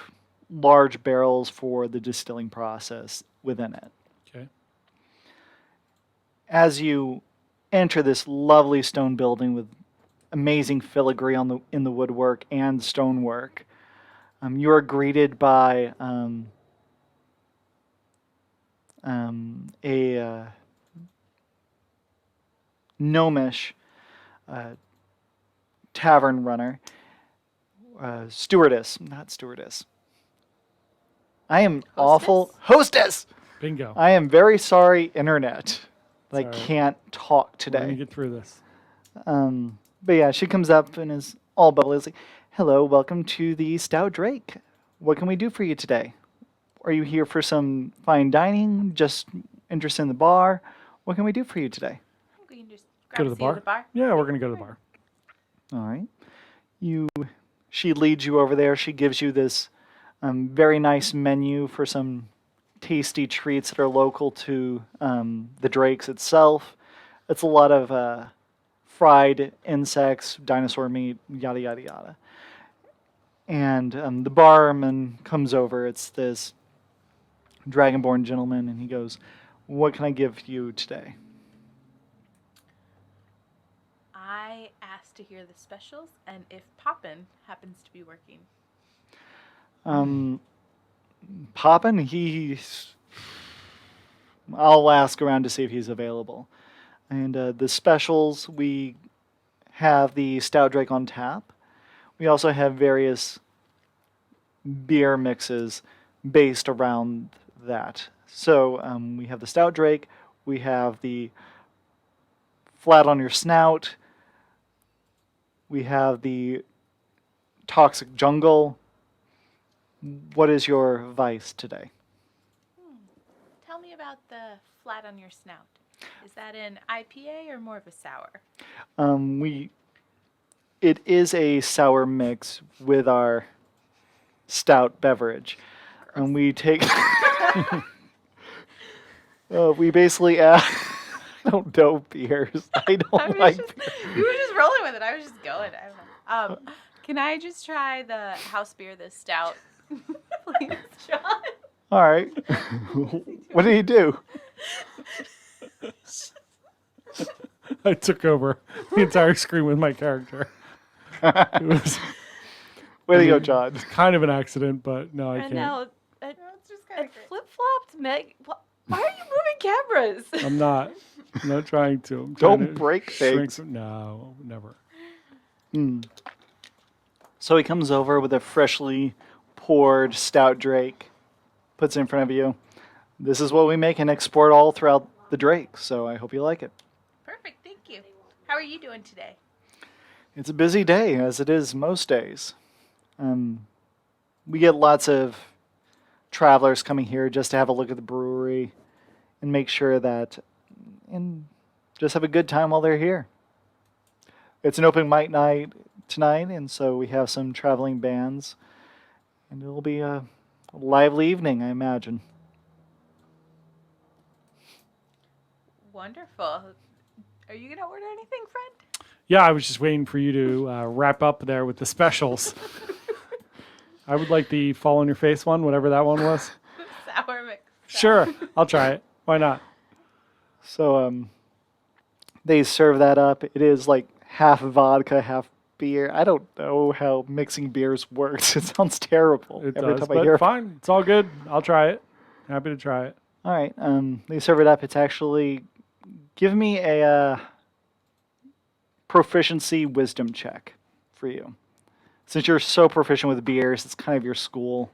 large barrels for the distilling process within it. Okay. As you enter this lovely stone building with amazing filigree in the woodwork and stonework, you are greeted by a gnomish tavern runner, not stewardess. I am awful. Hostess! Bingo. I am very sorry, internet. I all right. can't talk We're going to today. get through this. But yeah, she comes up and is all bubbly. It's like, hello, welcome to the Stout Drake. What can we do for you today? Are you here for some fine dining? Just interested in the bar. What can we do for you today? I think we can just Go grab to a the seat bar? at the bar. Yeah, we're gonna go to the bar. All right. She leads you over there. She gives you this very nice menu for some tasty treats that are local to the Drakes itself. It's a lot of fried insects, dinosaur meat, yada, yada, yada. And the barman comes over. It's this dragonborn gentleman, and he goes, "What can I give you today?" I asked to hear the specials and if Poppin happens to be working. Poppin, I'll ask around to see if he's available. And the specials, we have the Stout Drake on tap. We also have various beer mixes based around that. So we have the Stout Drake, we have the Flat on Your Snout, we have the Toxic Jungle. What is your vice today? Tell me about the flat on your snout. Is that an IPA or more of a sour? It is a sour mix with our stout beverage, and we take. We basically add. I don't know beers. I don't like beer. You were just rolling with it. I was just going. I don't know. Can I just try the house beer, the stout? Please, John. All right. What did he do? I took over the entire screen with my character. It was Way to go, John. kind of an accident, but no, I And can't. now It's just kind it flip flopped. Meg, why are you moving cameras? I'm not trying to. I'm trying Don't to break shrink things. No, never. So he comes over with a freshly poured stout Drake, puts it in front of you. This is what we make and export all throughout the Drake, so I hope you like it. perfect. Thank you. How are you doing today? It's a busy day, as it is most days. We get lots of travelers coming here just to have a look at the brewery and make sure that, and just have a good time while they're here. It's an open mic night tonight, and so we have some traveling bands, and it'll be a lively evening, I imagine. Wonderful. Are you gonna order anything, friend? Yeah, I was just waiting for you to wrap up there with the specials. I would like the fall on your face one, whatever that one was. Sour mix. Sure, I'll try it. Why not? So they serve that up. It is like half vodka, half beer. I don't know how mixing beers works. It sounds terrible It every does, time I hear but fine. It's all good. I'll try it. Happy to try it. All right. They serve it up. It's actually give me a proficiency wisdom check for you. Since you're so proficient with beers, it's kind of your school.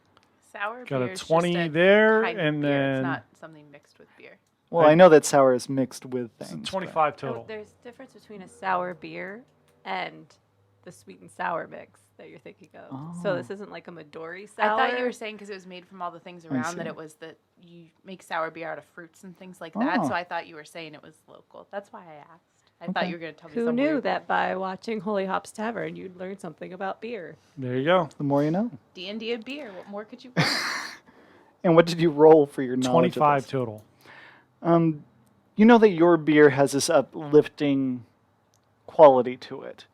Sour Got beer a is just 20 a there, kind of and beer. then It's not something mixed with beer. Well, I know that sour is mixed with it's things. 25 So total. there's difference between a sour beer and the sweet and sour mix that you're thinking of. So this isn't like a Midori sour. I thought you were saying because it was made from all the things around that see. it was that you make sour beer out of fruits and things like that. Oh. So I thought you were saying it was local. That's why I asked. I Okay. thought you were going to tell me Who some knew weird that by watching Holy Hops Tavern you'd learn something about beer? There you go. The more you know. D&D of beer. What more could you want? And what did you roll for your knowledge? of 25 this? total. You know that your beer has this uplifting quality to it.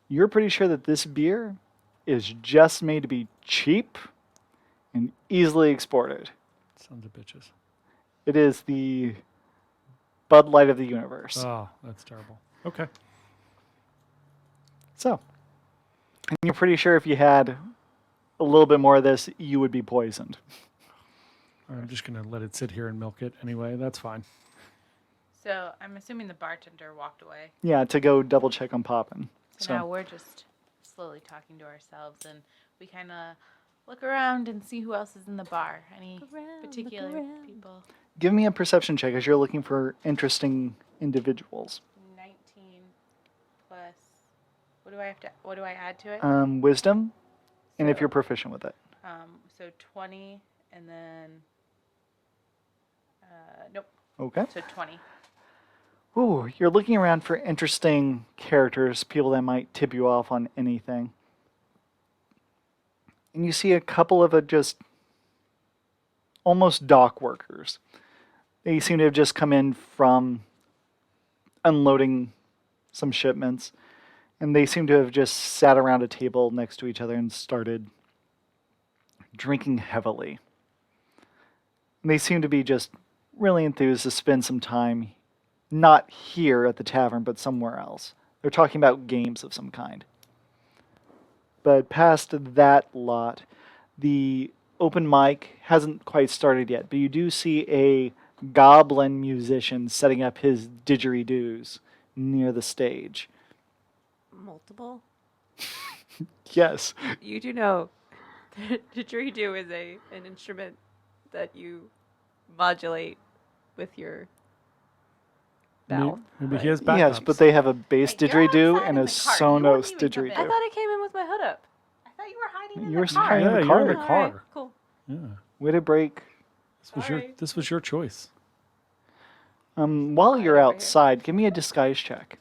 You're pretty sure that this beer is just made to be cheap and easily exported. Sons of bitches. It is the Bud Light of the universe. Oh, that's terrible. Okay. So, and you're pretty sure if you had a little bit more of this, you would be poisoned. I'm just going to let it sit here and milk it anyway. That's fine. So I'm assuming the bartender walked away. Yeah, to go double check on Poppin. So now we're just slowly talking to ourselves and we kind of look around and see who else is in the bar. Any particular people? Give me a perception check as you're looking for interesting individuals. 19 plus. What do I add to it? Wisdom, and if So- you're proficient with it. So 20 and then nope, Okay. So 20. Ooh, you're looking around for interesting characters, people that might tip you off on anything. And you see a couple of just almost dock workers. They seem to have just come in from unloading some shipments, and they seem to have just sat around a table next to each other and started drinking heavily. And they seem to be just really enthused to spend some time not here at the tavern, but somewhere else. They're talking about games of some kind. But past that lot, the open mic hasn't quite started yet, but you do see a goblin musician setting up his didgeridoos near the stage. Multiple. Yes. You do know didgeridoo is an instrument that you modulate with your mouth. Maybe he right? has backups. Yes, but they have a bass Wait, you're didgeridoo outside and in a the car. You wouldn't Sonos even come in. I didgeridoo. thought I came in with my hood up. I thought you were hiding in You the were car. hiding in Yeah, the you're in car. the All car. right, cool. Yeah. Way to break. Sorry. This was your choice. While you're over here. outside, give me a disguise check.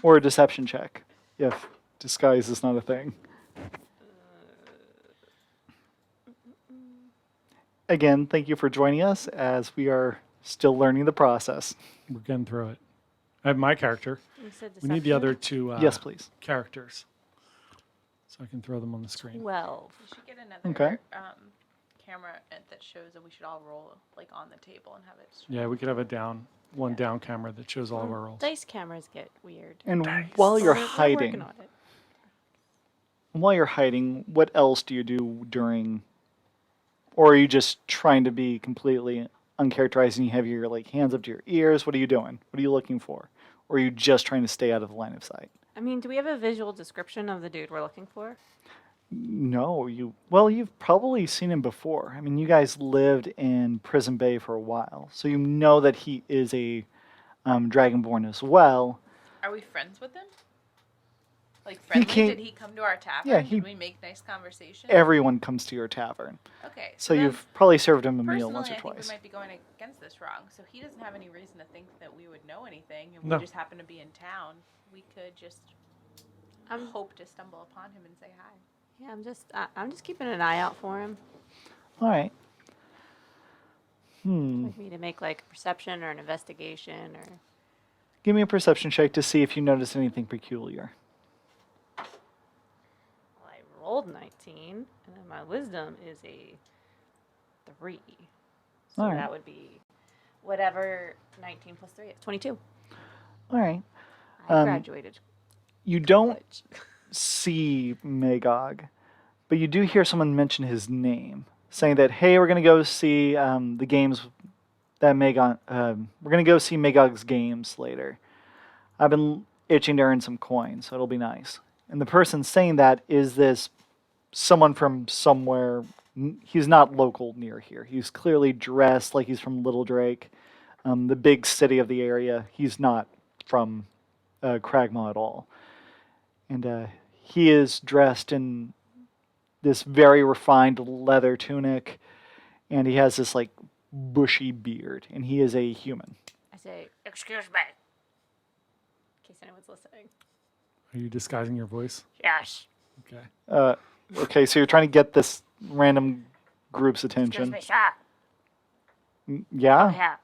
Or a deception check, if disguise is not a thing. Again, thank you for joining us as we are still learning the process. We're getting through it. I have my character. You said We need the deception? other two Yes, please. characters. So I can throw them on the screen. 12. We should get another Okay. camera that shows that we should all roll like on the table and have it. Yeah, we could have a down camera that shows all of our rolls. Dice cameras get weird. And while you're We're working hiding, on it. what else do you do during, or are you just trying to be completely uncharacterized and you have your hands up to your ears? What are you doing? What are you looking for? Or are you just trying to stay out of the line of sight? I mean, do we have a visual description of the dude we're looking for? No, you've probably seen him before. I mean, you guys lived in Prison Bay for a while, so you know that he is a Dragonborn as well. Are we friends with him? Like friendly? came- Did he come to our tavern? Yeah, he- Did we make nice conversation? Everyone comes to your tavern, Okay. so then you've probably served him a personally, meal once or I think twice. we might be going against this wrong. So he doesn't have any reason to think that we would know anything, and No. we just happen to be in town. We could just hope to stumble upon him and say hi. Yeah, I'm just keeping an eye out for him. All right. Like me to make like a perception or an investigation or. Give me a perception check to see if you notice anything peculiar. Well, I rolled 19, and then my wisdom is a 3. So All right. that would be whatever 19 plus 3 is. 22. All right. I graduated You don't college. see Magog, but you do hear someone mention his name, saying that, hey, we're going to go see the games that Magog, we're going to go see Magog's games later. I've been itching to earn some coins, so it'll be nice. And the person saying that is this someone from somewhere. He's not local near here. He's clearly dressed like he's from Little Drake, the big city of the area. He's not from Cragmaw at all. And he is dressed in this very refined leather tunic, and he has this bushy beard, and he is a human. I say, excuse me. In case anyone's listening. Are you disguising your voice? Yes. Okay. Okay, so you're trying to get this random group's attention. Excuse me, sir. Yeah? Yeah.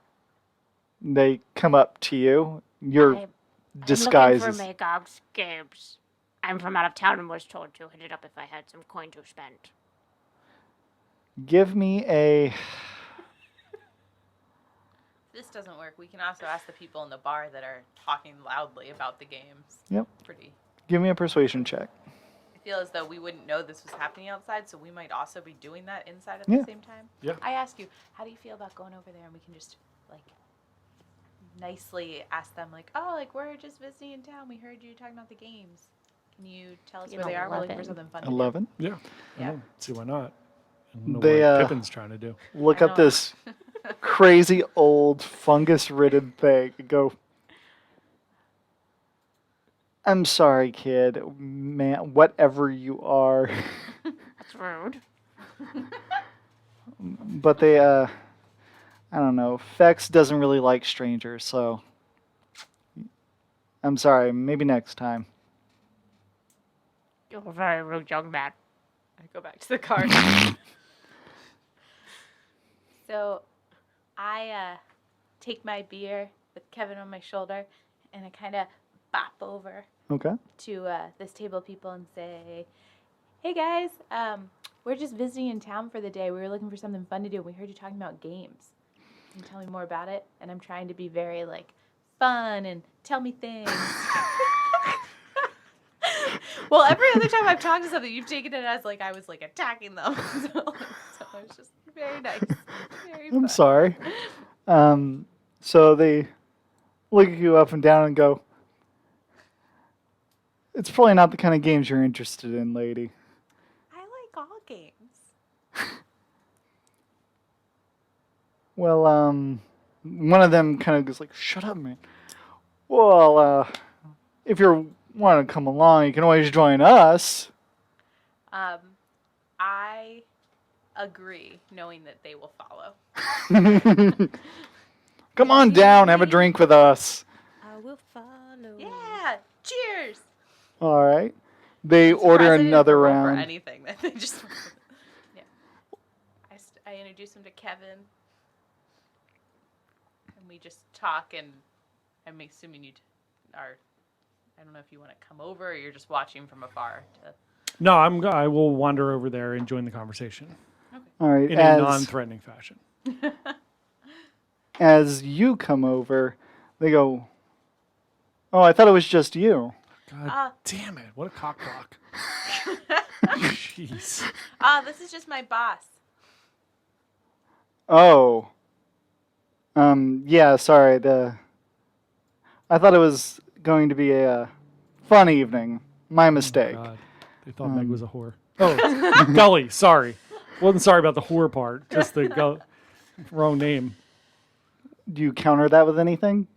They come up to you. Your disguise I'm is... looking for Magog's games. I'm from out of town and was told to hit it up if I had some coin to spend. Give me a... If this doesn't work, we can also ask the people in the bar that are talking loudly about the games. Yep. Pretty. Give me a persuasion check. I feel as though we wouldn't know this was happening outside, so we might also be doing that inside at Yeah. the same time. Yeah. I ask you, how do you feel about going over there and we can just nicely ask them we're just visiting in town. We heard you talking about the games. Can you tell us An where they are? We're looking for 11. something fun to do. 11. Yeah. Yeah. Well, see why not? I don't know They, what Pippin's trying to do. Look I up know. this crazy old fungus-ridden thing and go, I'm sorry, kid. Man, whatever you are. That's rude. But they, I don't know. Fex doesn't really like strangers, so I'm sorry. Maybe next time. You're a very rude young man. I go back to the car. So I take my beer with Kevin on my shoulder, and I kind of bop over Okay. to this table of people and say, "Hey guys, we're just visiting in town for the day. We were looking for something fun to do. We heard you talking about games. Can you tell me more about it?" And I'm trying to be very like fun and tell me things. Well, every other time I've talked to something, you've taken it as like I was like attacking them. So it's just very nice. Very I'm fun. sorry. So they look at you up and down and go, "It's probably not the kind of games you're interested in, lady." I like all games. Well, one of them kind of goes like, "Shut up, man." Well, if you want to come along, you can always join us. I agree, knowing that they will follow. Come on down, have a drink with us. I will follow. Yeah, cheers. All right. They Surprised order I didn't another roll for round. anything that they just. Yeah. I introduce him to Kevin, and we just talk. And I'm assuming you are. I don't know if you want to come over, or you're just watching from afar. No, I will wander over there and join the conversation All right. in a non-threatening fashion. As you come over, they go, "Oh, I thought it was just you." God damn it! What a cock block. Jeez. This is just my boss. Oh. Yeah, sorry. I thought it was going to be a fun evening. My mistake. God. They thought Meg was a whore. Oh, Gully. Sorry. Wasn't sorry about the whore part. Just the wrong name. Do you counter that with anything?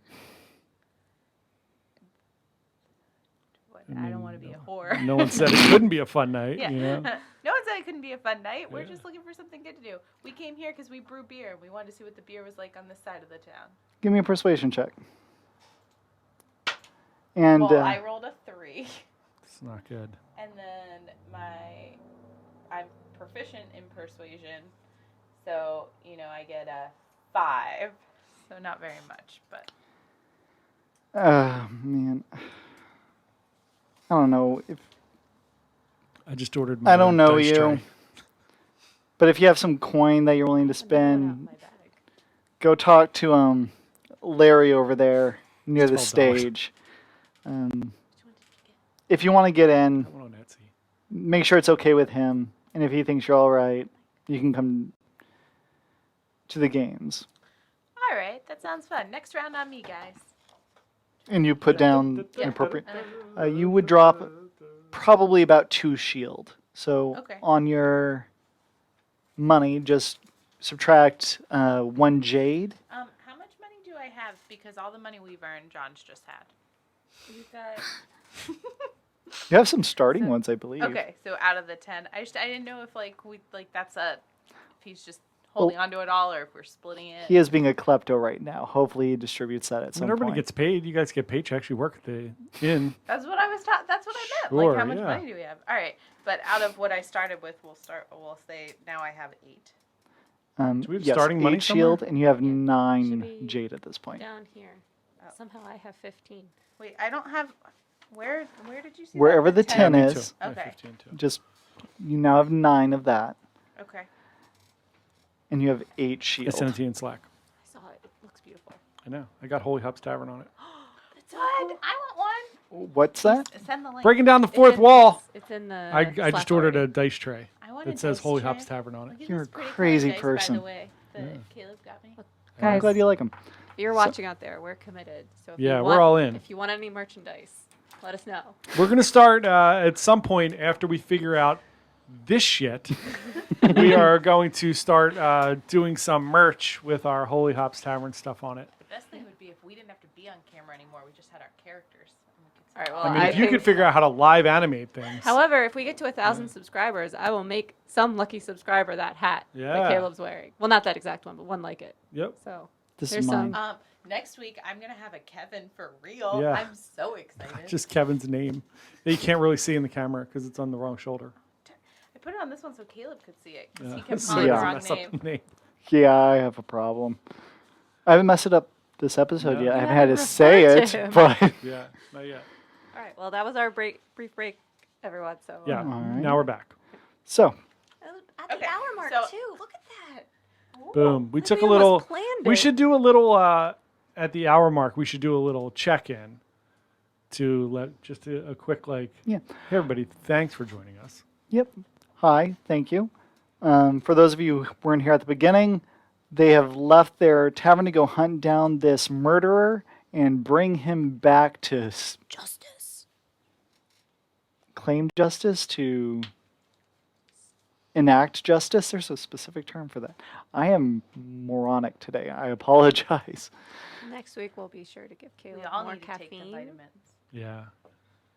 I don't want to be a whore. No one said it couldn't be a fun night. Yeah. You know? No one said it couldn't be a fun night. We're just looking for something good to do. We came here because we brew beer. We wanted to see what the beer was like on this side of the town. Give me a persuasion check. And Well, I rolled a 3, It's not good. and then I'm proficient in persuasion, so I get a 5, so not very much, but man, I don't know if I just ordered my I don't know dice you. tray. But if you have some coin that you're willing to spend, go talk to Larry over there near the Spelled dollars. stage. If you want to get in, I went on Etsy. make sure it's okay with him, and if he thinks you're all right, you can come to the games. all right, that sounds fun. Next round on me, guys. And you put down Yeah. an appropriate. You would drop probably about 2 shield. So Okay. on your money, just subtract 1 jade. How much money do I have? Because all the money we've earned, John's just had. We've got. You have some starting ones, I believe. Okay, so out of the 10, I didn't know if if he's just holding onto it all, or if we're splitting it. He is being a klepto right now. Hopefully, he distributes that at When some everybody point. gets paid, you guys get paychecks. You work at the inn. That's what I was taught. That's what I meant. Sure, Like, how much yeah. money do we have? All right, but out of what I started with, we'll say now I have 8. Do we have yes, starting money 8 shield, somewhere? and you have Should 9 be jade at this point. Down here. Oh. Somehow I have 15. Wait, I don't have. Where did you see that? Wherever the 10 Me is, too. I have Okay. 15 too. just you now have 9 of that, Okay. and you have 8 I shield. sent it to you in Slack. I saw it. It looks beautiful. I know. I got Holy Hops Tavern on it. What? I want one. What's that? Send the link. Breaking down the It's fourth in- wall. It's in the. I Slack just ordered already. a dice tray I want that a says dice Holy tray. Hops Tavern on it. Look at You're this a pretty colored crazy dice, person. By the way, that Caleb got me. I'm glad you like them. If you're watching out there, we're committed. So if Yeah, you we're want, all in. If you want any merchandise, let us know. We're going to start at some point after we figure out this shit. We are going to start doing some merch with our Holy Hops Tavern stuff on it. The best thing would be if we didn't have to be on camera anymore. We just had our characters. All right. Well, I mean, if you could figure out how to live animate things. However, if we get to 1,000 subscribers, I will make some lucky subscriber that hat Yeah. that Caleb's wearing. Well, not that exact one, but one like it. Yep. So This there's is mine. some. next week I'm gonna have a Kevin for real. Yeah. I'm so excited. Just Kevin's name that you can't really see in the camera because it's on the wrong shoulder. I put it on this one so Caleb could see it because Yeah. he kept So calling he the Yeah. doesn't wrong mess up name. the name. Yeah, I have a problem. I haven't messed it up this episode No. yet. I You haven't had to haven't say referred it, to him. but Yeah, not yet. All right. Well, that was our brief break, everyone. So Yeah, All right. now we're back. so At the Okay, hour mark, so- too. Look at that. Boom. We Like took we a little. almost planned We it. should do a little at the hour mark. We should do a little check-in to let just a quick like. Yeah. Hey everybody, thanks for joining us. Yep. Hi, thank you. For those of you who weren't here at the beginning, they have left their tavern to go hunt down this murderer and bring him back to Justice. claim justice, to enact justice. There's a specific term for that. I am moronic today. I apologize. Next week we'll be sure to give Caleb We all more need to take the caffeine. vitamins. Yeah.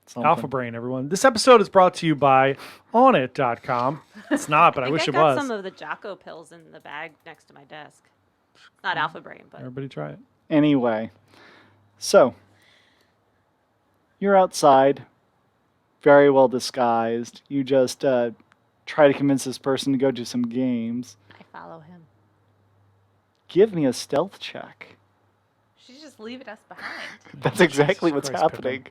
Something. Alpha Brain, everyone. This episode is brought to you by Onit.com. It's not, but I think wish I it got was. some of the Jocko pills in the bag next to my desk. Not Alpha Brain, but Everybody try it. Anyway, so you're outside, very well disguised. You just try to convince this person to go do some games. I follow him. Give me a stealth check. She's just leaving us behind. That's exactly Jesus what's Christ, happening.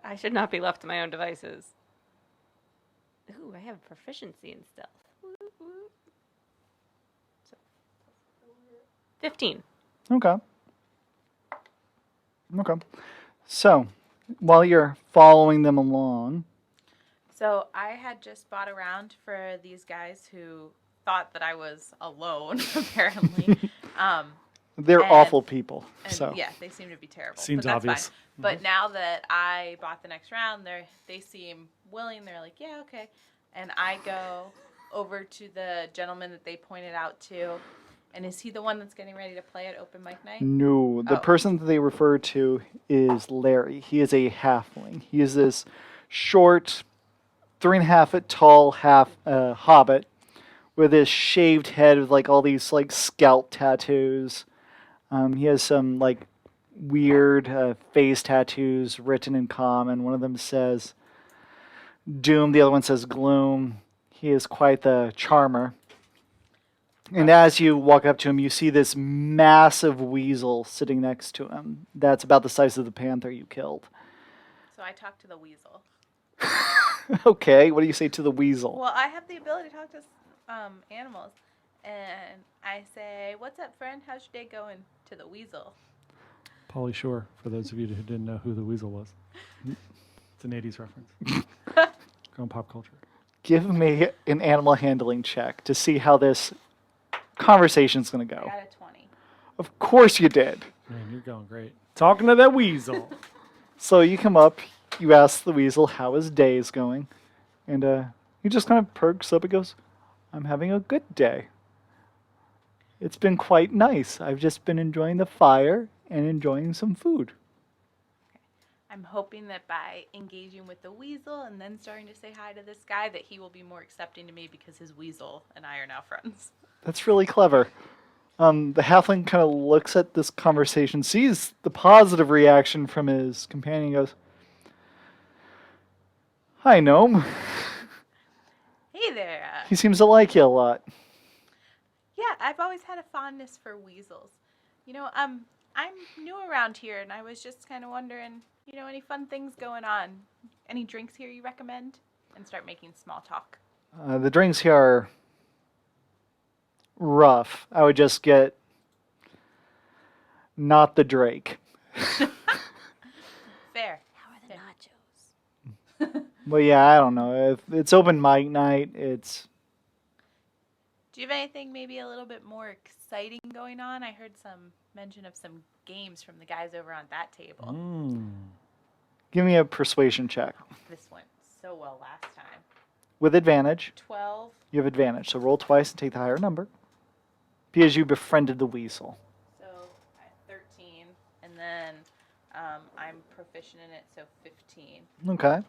I should not be left to my own devices. Ooh, I have proficiency in stealth. Woo, woo. So, 15. Okay. Okay. So, while you're following them along, So I had just bought around for these guys who thought that I was alone, apparently. they're And- awful people. And So, yeah, they seem to be terrible. Seems but that's obvious. Fine. But now that I bought the next round, they seem willing. They're like, yeah, okay. And I go over to the gentleman that they pointed out to. And is he the one that's getting ready to play at open mic night? no, the Oh. person that they refer to is Larry. He is a halfling. He is this short, 3.5 foot tall hobbit with this shaved head with like all these like scalp tattoos. He has some like weird face tattoos written in common. One of them says Doom, the other one says Gloom. He is quite the charmer. And as you walk up to him, you see this massive weasel sitting next to him. That's about the size of the panther you killed. So I talked to the weasel. Okay, what do you say to the weasel? Well, I have the ability to talk to animals. And I say, what's up, friend? How's your day going? To the weasel. Pauly Shore, for those of you who didn't know who the weasel was. It's an 80s reference. Going pop culture. Give me an animal handling check to see how this conversation's going to I go. got a 20. Of course you did. Man, you're going great. Talking to that weasel. So you come up, you ask the weasel how his day is going, and he just kind of perks up and goes, I'm having a good day. It's been quite nice. I've just been enjoying the fire and enjoying some food. I'm hoping that by engaging with the weasel and then starting to say hi to this guy, that he will be more accepting to me because his weasel and I are now friends. That's really clever. The halfling kind of looks at this conversation, sees the positive reaction from his companion, goes, Hi, gnome. Hey there. He seems to like you a lot. Yeah, I've always had a fondness for weasels. You know, I'm new around here, and I was just kind of wondering, you know, any fun things going on? Any drinks here you recommend? And start making small talk. The drinks here are rough. I would just get not the Drake. Fair. How are the nachos? But yeah, I don't know. If it's open mic night, it's Do you have anything maybe a little bit more exciting going on? I heard some mention of some games from the guys over on that table. give me a persuasion check. This went so well last time. With advantage. 12. You have advantage, so roll twice and take the higher number. Because you befriended the weasel. So I had 13, and then I'm proficient in it, so 15. Okay.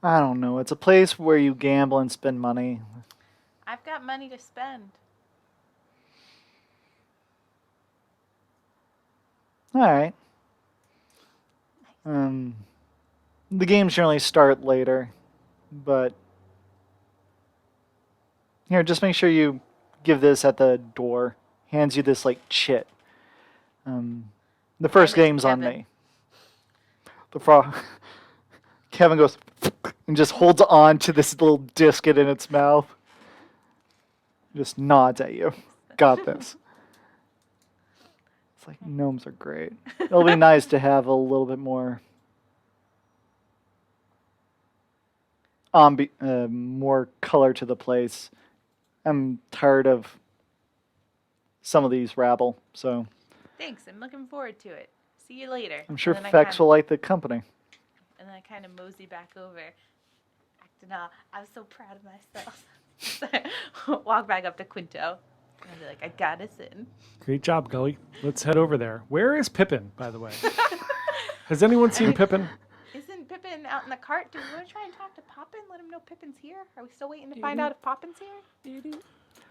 I don't know. It's a place where you gamble and spend money. I've got money to spend. All right. The games generally start later, but here, just make sure you give this at the door. Hands you this like chit. The first it's game's on Kevin. me. The frog. Kevin goes and just holds on to this little disket in its mouth. Just nods at you. Got this. It's like gnomes are great. It'll be nice to have a little bit more more color to the place. I'm tired of some of these rabble, so Thanks. I'm looking forward to it. See you later. I'm sure And then Fex will like the company. And then I kind of mosey back over, acting all, I was so proud of myself. So I walk back up to Quinto. And I'll be like, I got us in. Great job, Gully. Let's head over there. Where is Pippin, by the way? Has anyone seen Pippin? Isn't Pippin out in the cart? Do we want to try and talk to Poppin? Let him know Pippin's here? Are we still waiting to find out if Poppin's here?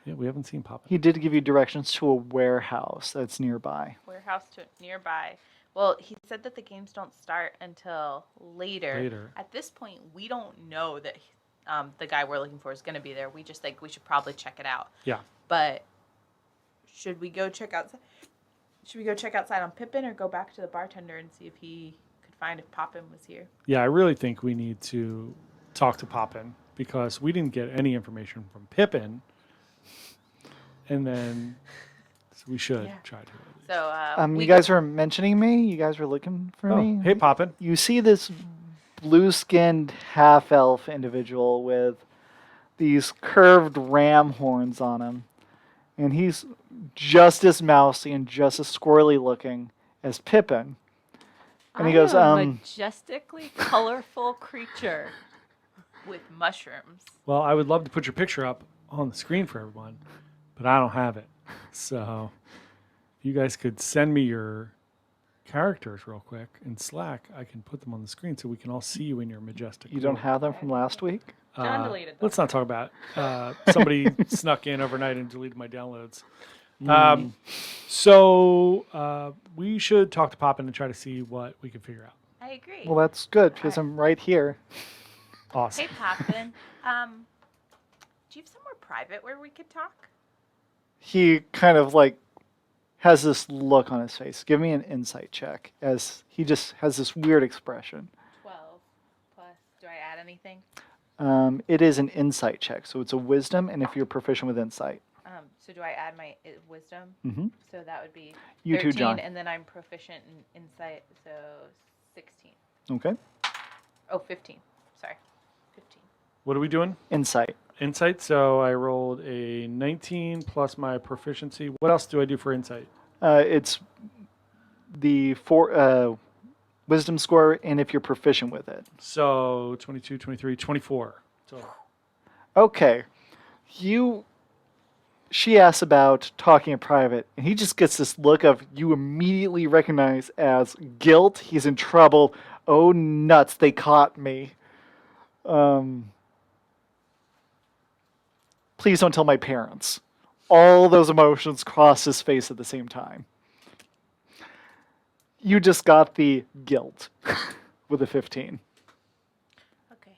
Yeah, we haven't seen Poppin. He did give you directions to a warehouse that's nearby. Warehouse to nearby. Well, he said that the games don't start until later. Later. At this point, we don't know that the guy we're looking for is going to be there. We just think we should probably check it out. Yeah. But should we go check outside? Should we go check outside on Pippin or go back to the bartender and see if he could find if Poppin was here? Yeah, I really think we need to talk to Poppin because we didn't get any information from Pippin. And then so we should Yeah. try to. So You guys were mentioning me? You guys were looking for Oh, me? hey, Poppin. You see this blue-skinned half-elf individual with these curved ram horns on him. And he's just as mousy and just as squirrely looking as Pippin. And he goes, a majestically colorful creature. with mushrooms. Well, I would love to put your picture up on the screen for everyone, but I don't have it. So if you guys could send me your characters real quick in Slack, I can put them on the screen so we can all see you in your majestic. you don't glory. have them from last week? John deleted them. Let's not talk about somebody snuck in overnight and deleted my downloads. So we should talk to Poppin and try to see what we can figure out. I agree. Well, that's good because I'm right here. Awesome. Hey, Poppin. Do you have somewhere private where we could talk? He kind of like has this look on his face. Give me an insight check as he just has this weird expression. 12 plus. Do I add anything? It is an insight check, so it's a wisdom, and if you're proficient with insight. So do I add my wisdom? Mm-hmm. So that would be You 13, too, John. and then I'm proficient in insight, so 16. Okay. Oh, 15. Sorry. 15. What are we doing? Insight. Insight. So I rolled a 19 plus my proficiency. What else do I do for insight? It's the wisdom score, and if you're proficient with it. So 22, 23, 24. So Okay. She asks about talking in private, and he just gets this look of you immediately recognize as guilt. He's in trouble. Oh, nuts. They caught me. Please don't tell my parents. All those emotions cross his face at the same time. You just got the guilt with a 15. Okay.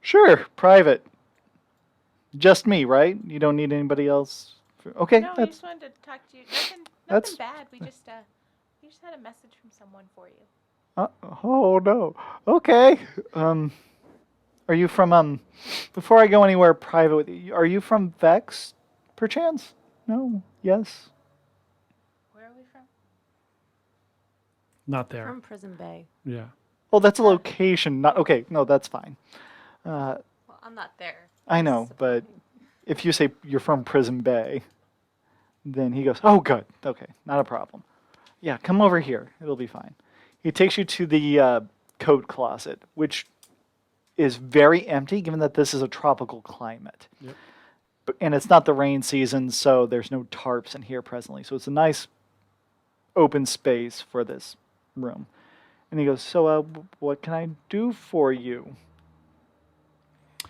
Sure, private. Just me, right? You don't need anybody else. Okay, No, I that's just wanted to talk to you. that's- Nothing bad. We just had a message from someone for you. oh no. Okay. Are you from before I go anywhere private with you, are you from Vex, perchance? No? Yes? Where are we from? not there. From Prison Bay. Yeah. Oh, that's a location, not okay, no, that's fine. Well, I'm not there. I know, but if you say you're from Prison Bay, then he goes, oh, good. Okay, not a problem. Yeah, come over here. It'll be fine. He takes you to the coat closet, which is very empty given that this is a tropical climate. Yep. and it's not the rain season, so there's no tarps in here presently. So it's a nice open space for this room. And he goes, so what can I do for you? Do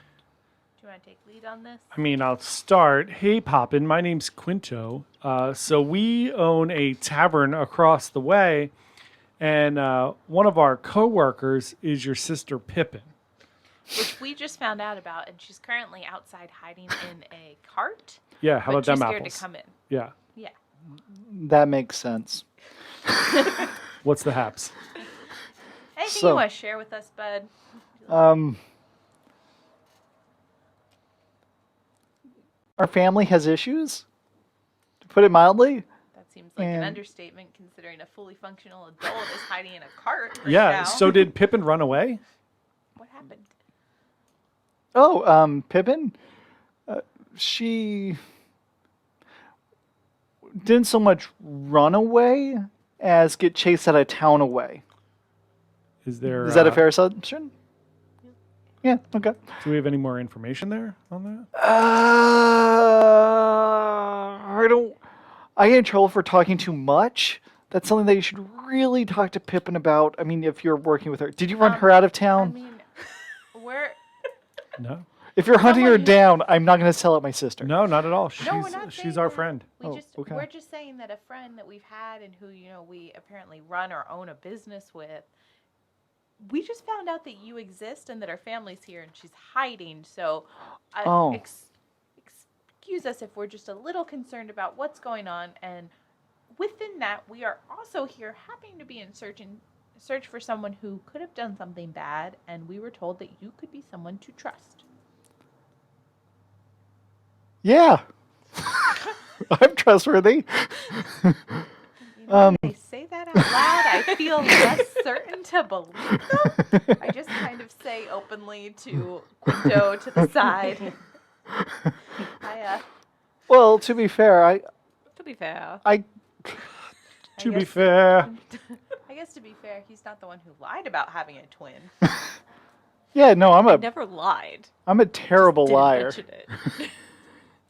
you want to take lead on this? I mean, I'll start. Hey, Poppin, my name's Quinto. So we own a tavern across the way, and one of our coworkers is your sister Pippin. Which we just found out about, and she's currently outside hiding in a cart. Yeah, how but about she's them scared apples? to come in. Yeah. Yeah. That makes sense. What's the haps? Anything So- you want to share with us, bud? Our family has issues, to put it mildly. That seems like an And- understatement, considering a fully functional adult is hiding in a cart right Yeah. now. So did Pippin run away? What happened? Oh, Pippin? She didn't so much run away as get chased out of town away. Is there? Is that a fair assumption? Yeah, okay. Do we have any more information there on that? I get in trouble for talking too much. That's something that you should really talk to Pippin about. I mean, if you're working with her. Did you run her out of I town? mean, we're No. If you're hunting her someone- down, I'm not going to sell out my sister. No, not at all. She's no, we're not. she's saying our that. friend. Oh, okay. We're just saying that a friend that we've had and who we apparently run or own a business with. We just found out that you exist and that our family's here and she's hiding. So, Oh. excuse us if we're just a little concerned about what's going on. And within that, we are also here, happening to be in search for someone who could have done something bad, and we were told that you could be someone to trust. Yeah. I'm trustworthy. You know, when they say that out loud, I feel less certain to believe them. I just kind of say openly to Quinto to the side. Well, to be fair, To be fair. To be guess- fair, I guess to be fair, he's not the one who lied about having a twin. yeah, no, I never lied. I'm a terrible Didn't liar. mention it.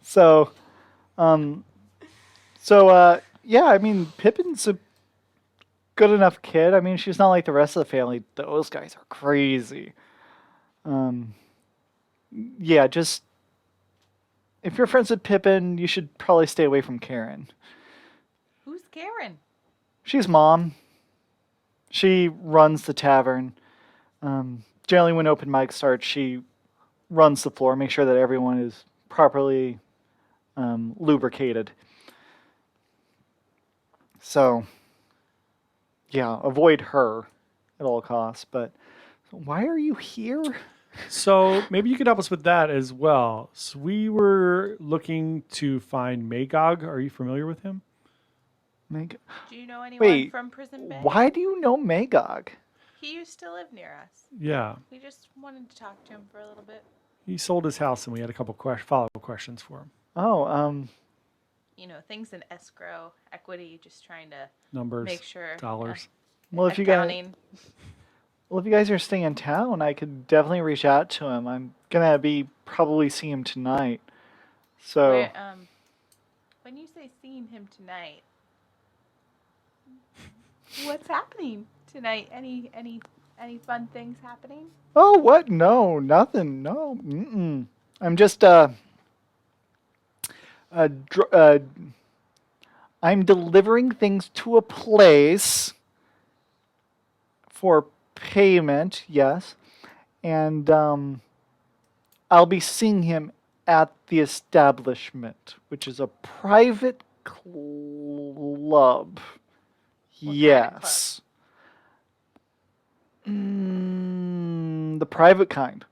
So, yeah, I mean, Pippin's a good enough kid. I mean, she's not like the rest of the family. Those guys are crazy. Yeah, just if you're friends with Pippin, you should probably stay away from Karen. Who's Karen? She's mom. She runs the tavern. Generally, when open mic starts, she runs the floor, make sure that everyone is properly lubricated. So, yeah, avoid her at all costs. But why are you here? so maybe you could help us with that as well. So we were looking to find Magog. Are you familiar with him? Meg- Do you know anyone Wait, from Prison Bay? Why do you know Magog? He used to live near us. Yeah, We just wanted to talk to him for a little bit. he sold his house, and we had a couple follow-up questions for him. Oh, Things in escrow, equity, just trying to Numbers, make sure. dollars. well, if you guys are staying in town, I could definitely reach out to him. I'm gonna be probably seeing him tonight. So, When you say seeing him tonight, what's happening tonight? Any fun things happening? oh, what? No, nothing. No, I'm just I'm delivering things to a place for payment. Yes, and I'll be seeing him at the establishment, which is a private club. Yes. The private kind.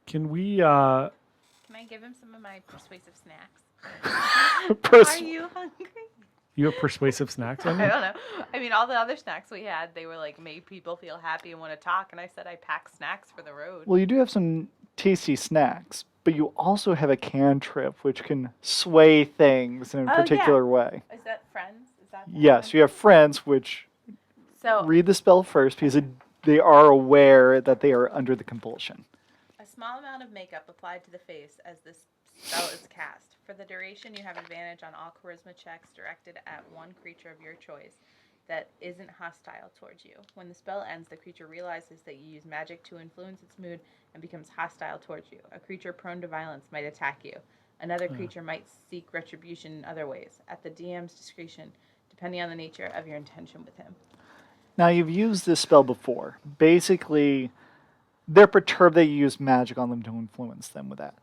Can we? Can I give him some of my persuasive snacks? Pers- Are you hungry? You have persuasive snacks on I you? don't know. I mean, all the other snacks we had, they were like made people feel happy and want to talk. And I said I pack snacks for the road. Well, you do have some tasty snacks, but you also have a cantrip which can sway things in a Oh, particular way. Is that friends? Is that Yes, you have friends which So read the spell first because they are aware that they are under the compulsion. a small amount of makeup applied to the face as this spell is cast. For the duration, you have advantage on all charisma checks directed at one creature of your choice that isn't hostile towards you. When the spell ends, the creature realizes that you use magic to influence its mood and becomes hostile towards you. A creature prone to violence might attack you. Another creature might seek retribution in other ways, at the DM's discretion, depending on the nature of your intention with him. Now, you've used this spell before. Basically, they're perturbed that you use magic on them to influence them with that.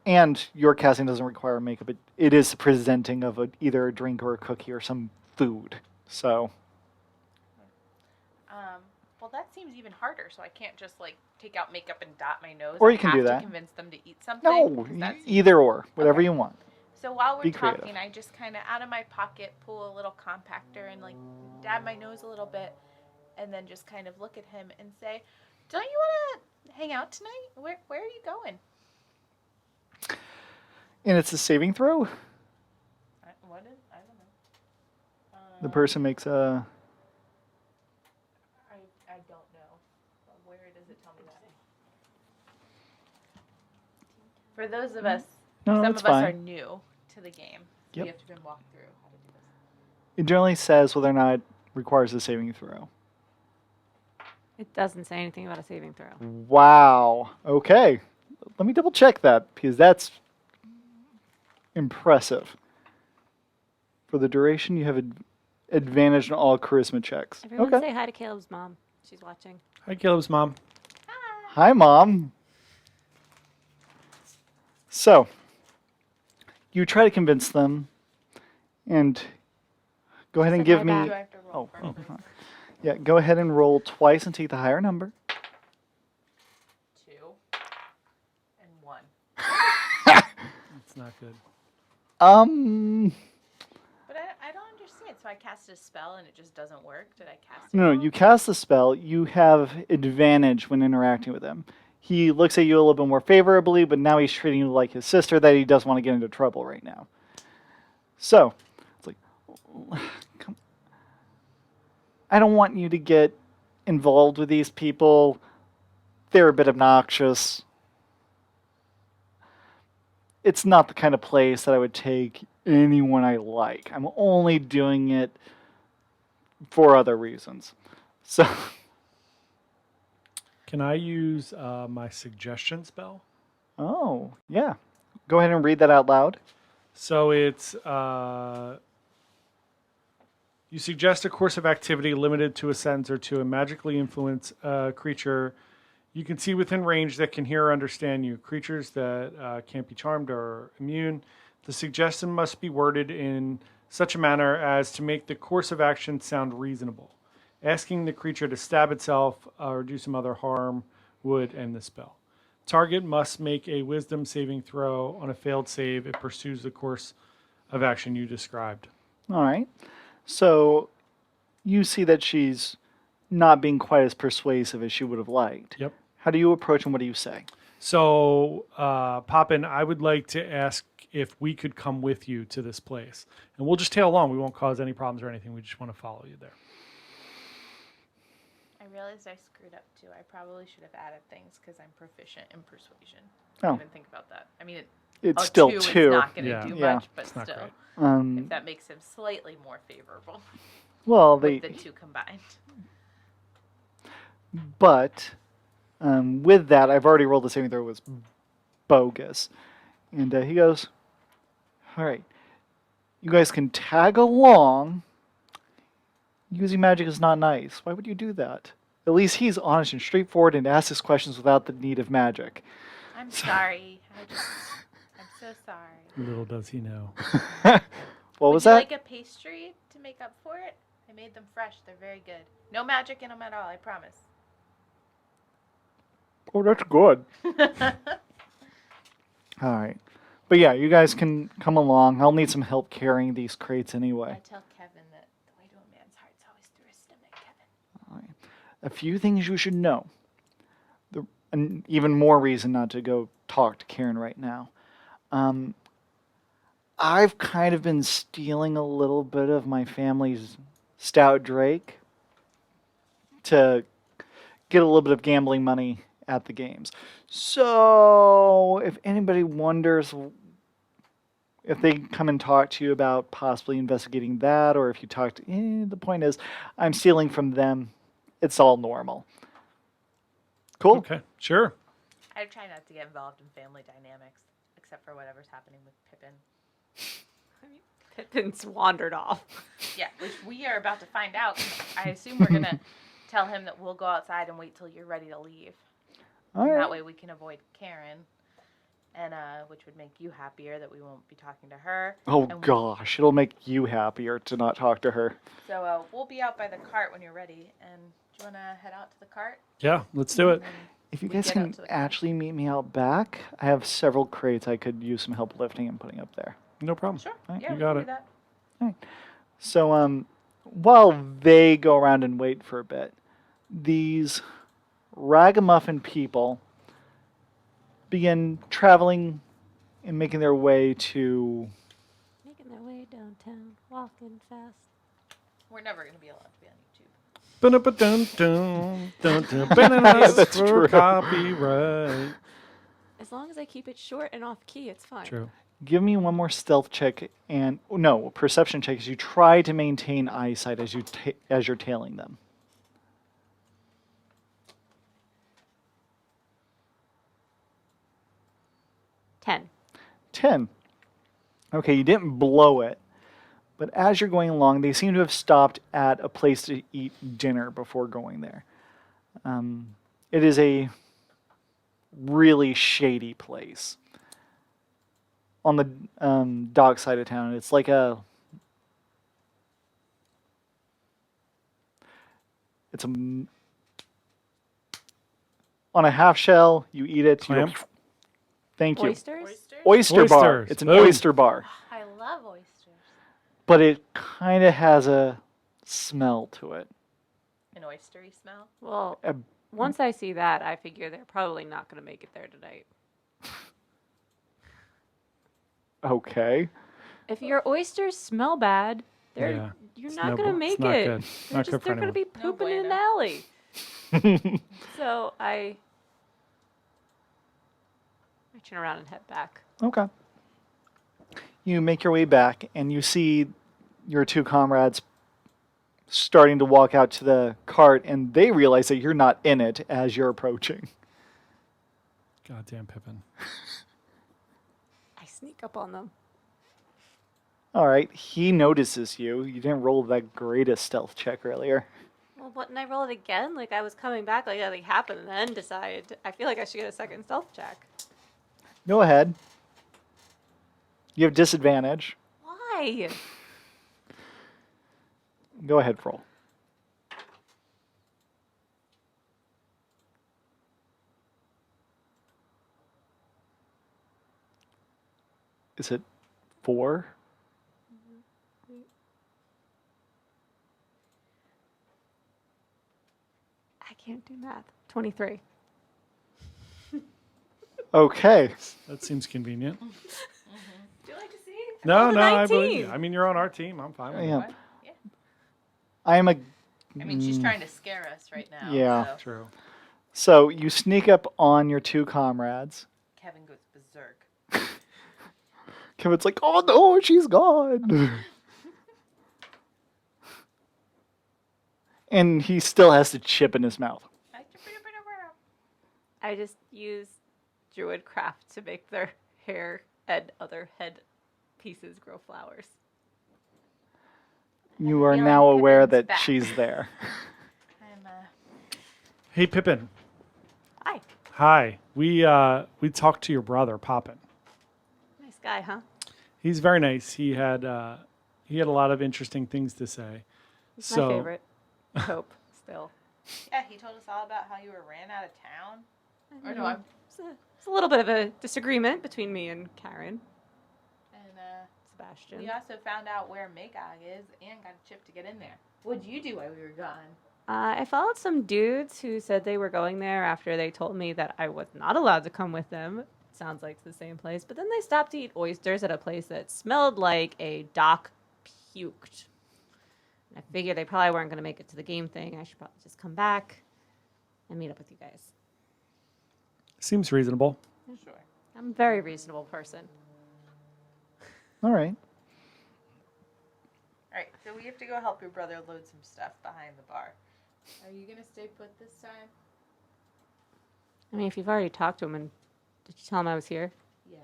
And your casting doesn't require makeup. It is the presenting of either a drink or a cookie or some food. So, Well, that seems even harder, so I can't just, take out makeup and dot my nose. Or I you can have do that. to convince them to eat something. no, 'Cause that seems- either or, whatever Okay. you want. So while we're Be creative. talking, I just kind of out of my pocket pull a little compactor and dab my nose a little bit, and then just kind of look at him and say, "Don't you want to hang out tonight? Where are you going?" And it's a saving throw. I don't know. The person makes a. I don't know. Where does it tell me that? For those of us, No, some that's of us fine. are new to the game. So Yep. we have to walk through how to do this. It generally says whether or not it requires a saving throw. It doesn't say anything about a saving throw. Wow. Okay. Let me double check that because that's impressive. For the duration, you have advantage on all charisma checks. Everyone Okay. say hi to Caleb's mom. She's watching. Hi, Caleb's mom. Hi, Mom. So, you try to convince them, and go ahead and Said give hi me. back. Do I have to roll Oh, first? oh, yeah, go ahead and roll twice and take the higher number. 2 and 1. It's not good. But I don't understand. So I cast a spell and it just doesn't work? Did I cast it? No, wrong? you cast the spell. You have advantage when interacting with him. He looks at you a little bit more favorably, but now he's treating you like his sister that he doesn't want to get into trouble right now. So, it's like, come. I don't want you to get involved with these people. They're a bit obnoxious. It's not the kind of place that I would take anyone I like. I'm only doing it for other reasons. So, Can I use my suggestion spell? oh, yeah. Go ahead and read that out loud. So it's you suggest a course of activity limited to a sentence or two and magically influence a creature you can see within range that can hear or understand you. Creatures that can't be charmed or immune. The suggestion must be worded in such a manner as to make the course of action sound reasonable. Asking the creature to stab itself or do some other harm would end the spell. Target must make a wisdom saving throw. On a failed save, it pursues the course of action you described. All right. So, you see that she's not being quite as persuasive as she would have liked. Yep. How do you approach and what do you say? So, Poppin, I would like to ask if we could come with you to this place. And we'll just tail along. We won't cause any problems or anything. We just want to follow you there. I realized I screwed up too. I probably should have added things because I'm proficient in persuasion. Oh. I didn't even think about that. I mean, It's a still 2 two. is not going to Yeah. do Yeah. much, but It's not still, great. if that makes him slightly more favorable Well, with the 2 combined. but with that, I've already rolled the saving throw. It was bogus. And he goes, all right, you guys can tag along. Using magic is not nice. Why would you do that? At least he's honest and straightforward and asks his questions without the need of magic. I'm sorry. I'm so sorry. Little does he know. What Would was you that? like a pastry to make up for it? I made them fresh. They're very good. No magic in them at all, I promise. Oh, that's good. All right. But yeah, you guys can come along. I'll need some help carrying these crates I anyway. tell Kevin that the way to a man's heart is always through his stomach, Kevin. All right. A few things you should know. And even more reason not to go talk to Karen right now. I've kind of been stealing a little bit of my family's stout drake to get a little bit of gambling money at the games. So if anybody wonders if they come and talk to you about possibly investigating that, or if you talk to, the point is, I'm stealing from them. It's all normal. Cool. Okay, sure. I try not to get involved in family dynamics, except for whatever's happening with Pippin. Pippin's wandered off. Yeah, which we are about to find out. I assume we're gonna tell him that we'll go outside and wait till you're ready to leave. All And right. that way we can avoid Karen, and which would make you happier that we won't be talking to her. Oh And gosh, it'll make you happier to not talk to her. So we'll be out by the cart when you're ready. And do you wanna head out to the cart? Yeah, let's do it. If you We guys get out can to the car. actually meet me out back, I have several crates I could use some help lifting and putting up there. No problem. Sure. Right, Yeah, you we got can it. do that. So, while they go around and wait for a bit, these ragamuffin people begin traveling and making their way to. Making their way downtown, walking fast. We're never gonna be allowed to be on YouTube. Bananas That's for true. copyright. As long as I keep it short and off key, it's fine. True. Give me one more stealth check and no perception check as you try to maintain eyesight as you're tailing them. 10. 10. Okay, you didn't blow it. But as you're going along, they seem to have stopped at a place to eat dinner before going there. It is a really shady place on the dock side of town. It's like on a half shell. You eat it. Clam? Thank you. Oysters? Oyster bar. Oysters. It's an Boom. oyster bar. I love oysters. But it kind of has a smell to it. An oystery smell. Well, A- once I see that, I figure they're probably not going to make it there tonight. Okay. If your oysters smell bad, Yeah. you're It's not no going to bu- make it's not it. good. They're Not good for they're going to anyone. be pooping in the bueno. alley. So I turn around and head back. Okay. You make your way back, and you see your two comrades starting to walk out to the cart, and they realize that you're not in it as you're approaching. Goddamn Pippin. I sneak up on them. All right. He notices you. You didn't roll that greatest stealth check earlier. Well, wouldn't I roll it again? Like I was coming back, like nothing happened, and then decide. I feel like I should get a second stealth check. Go ahead. You have disadvantage. Why? Go ahead, roll. Is it 4? I can't do math. 23. Okay. That seems convenient. Would you like to see? No, rolled a no, I 19. believe you. I mean, you're on our team. I'm fine with Yeah. What? Yeah. I am a. I mean, she's trying to scare us right now. Yeah. So it. True. So you sneak up on your two comrades. Kevin goes berserk. Kevin's like, oh no, she's gone. And he still has the chip in his mouth. I just use druid craft to make their hair and other head pieces grow flowers. You are feeling now aware Pippin's that back. she's there. I'm Hey, Pippin. Hi. Hi. We talked to your brother, Poppin. Nice guy, huh? He's very nice. He had a lot of interesting things to say. He's So- my favorite. Hope, still. yeah, he told us all about how you were ran out of town. Or no, I'm It's a little bit of a disagreement between me and Karen, and Sebastian. we also found out where Magog is and got a chip to get in there. What'd you do while we were gone? I followed some dudes who said they were going there after they told me that I was not allowed to come with them. Sounds like it's the same place. But then they stopped to eat oysters at a place that smelled like a doc puked. And I figured they probably weren't going to make it to the game thing. I should probably just come back and meet up with you guys. Seems reasonable. Sure. I'm a very reasonable person. All right. All right, so we have to go help your brother load some stuff behind the bar. Are you gonna stay put this time? I mean, if you've already talked to him and did you tell him I was here? Yes.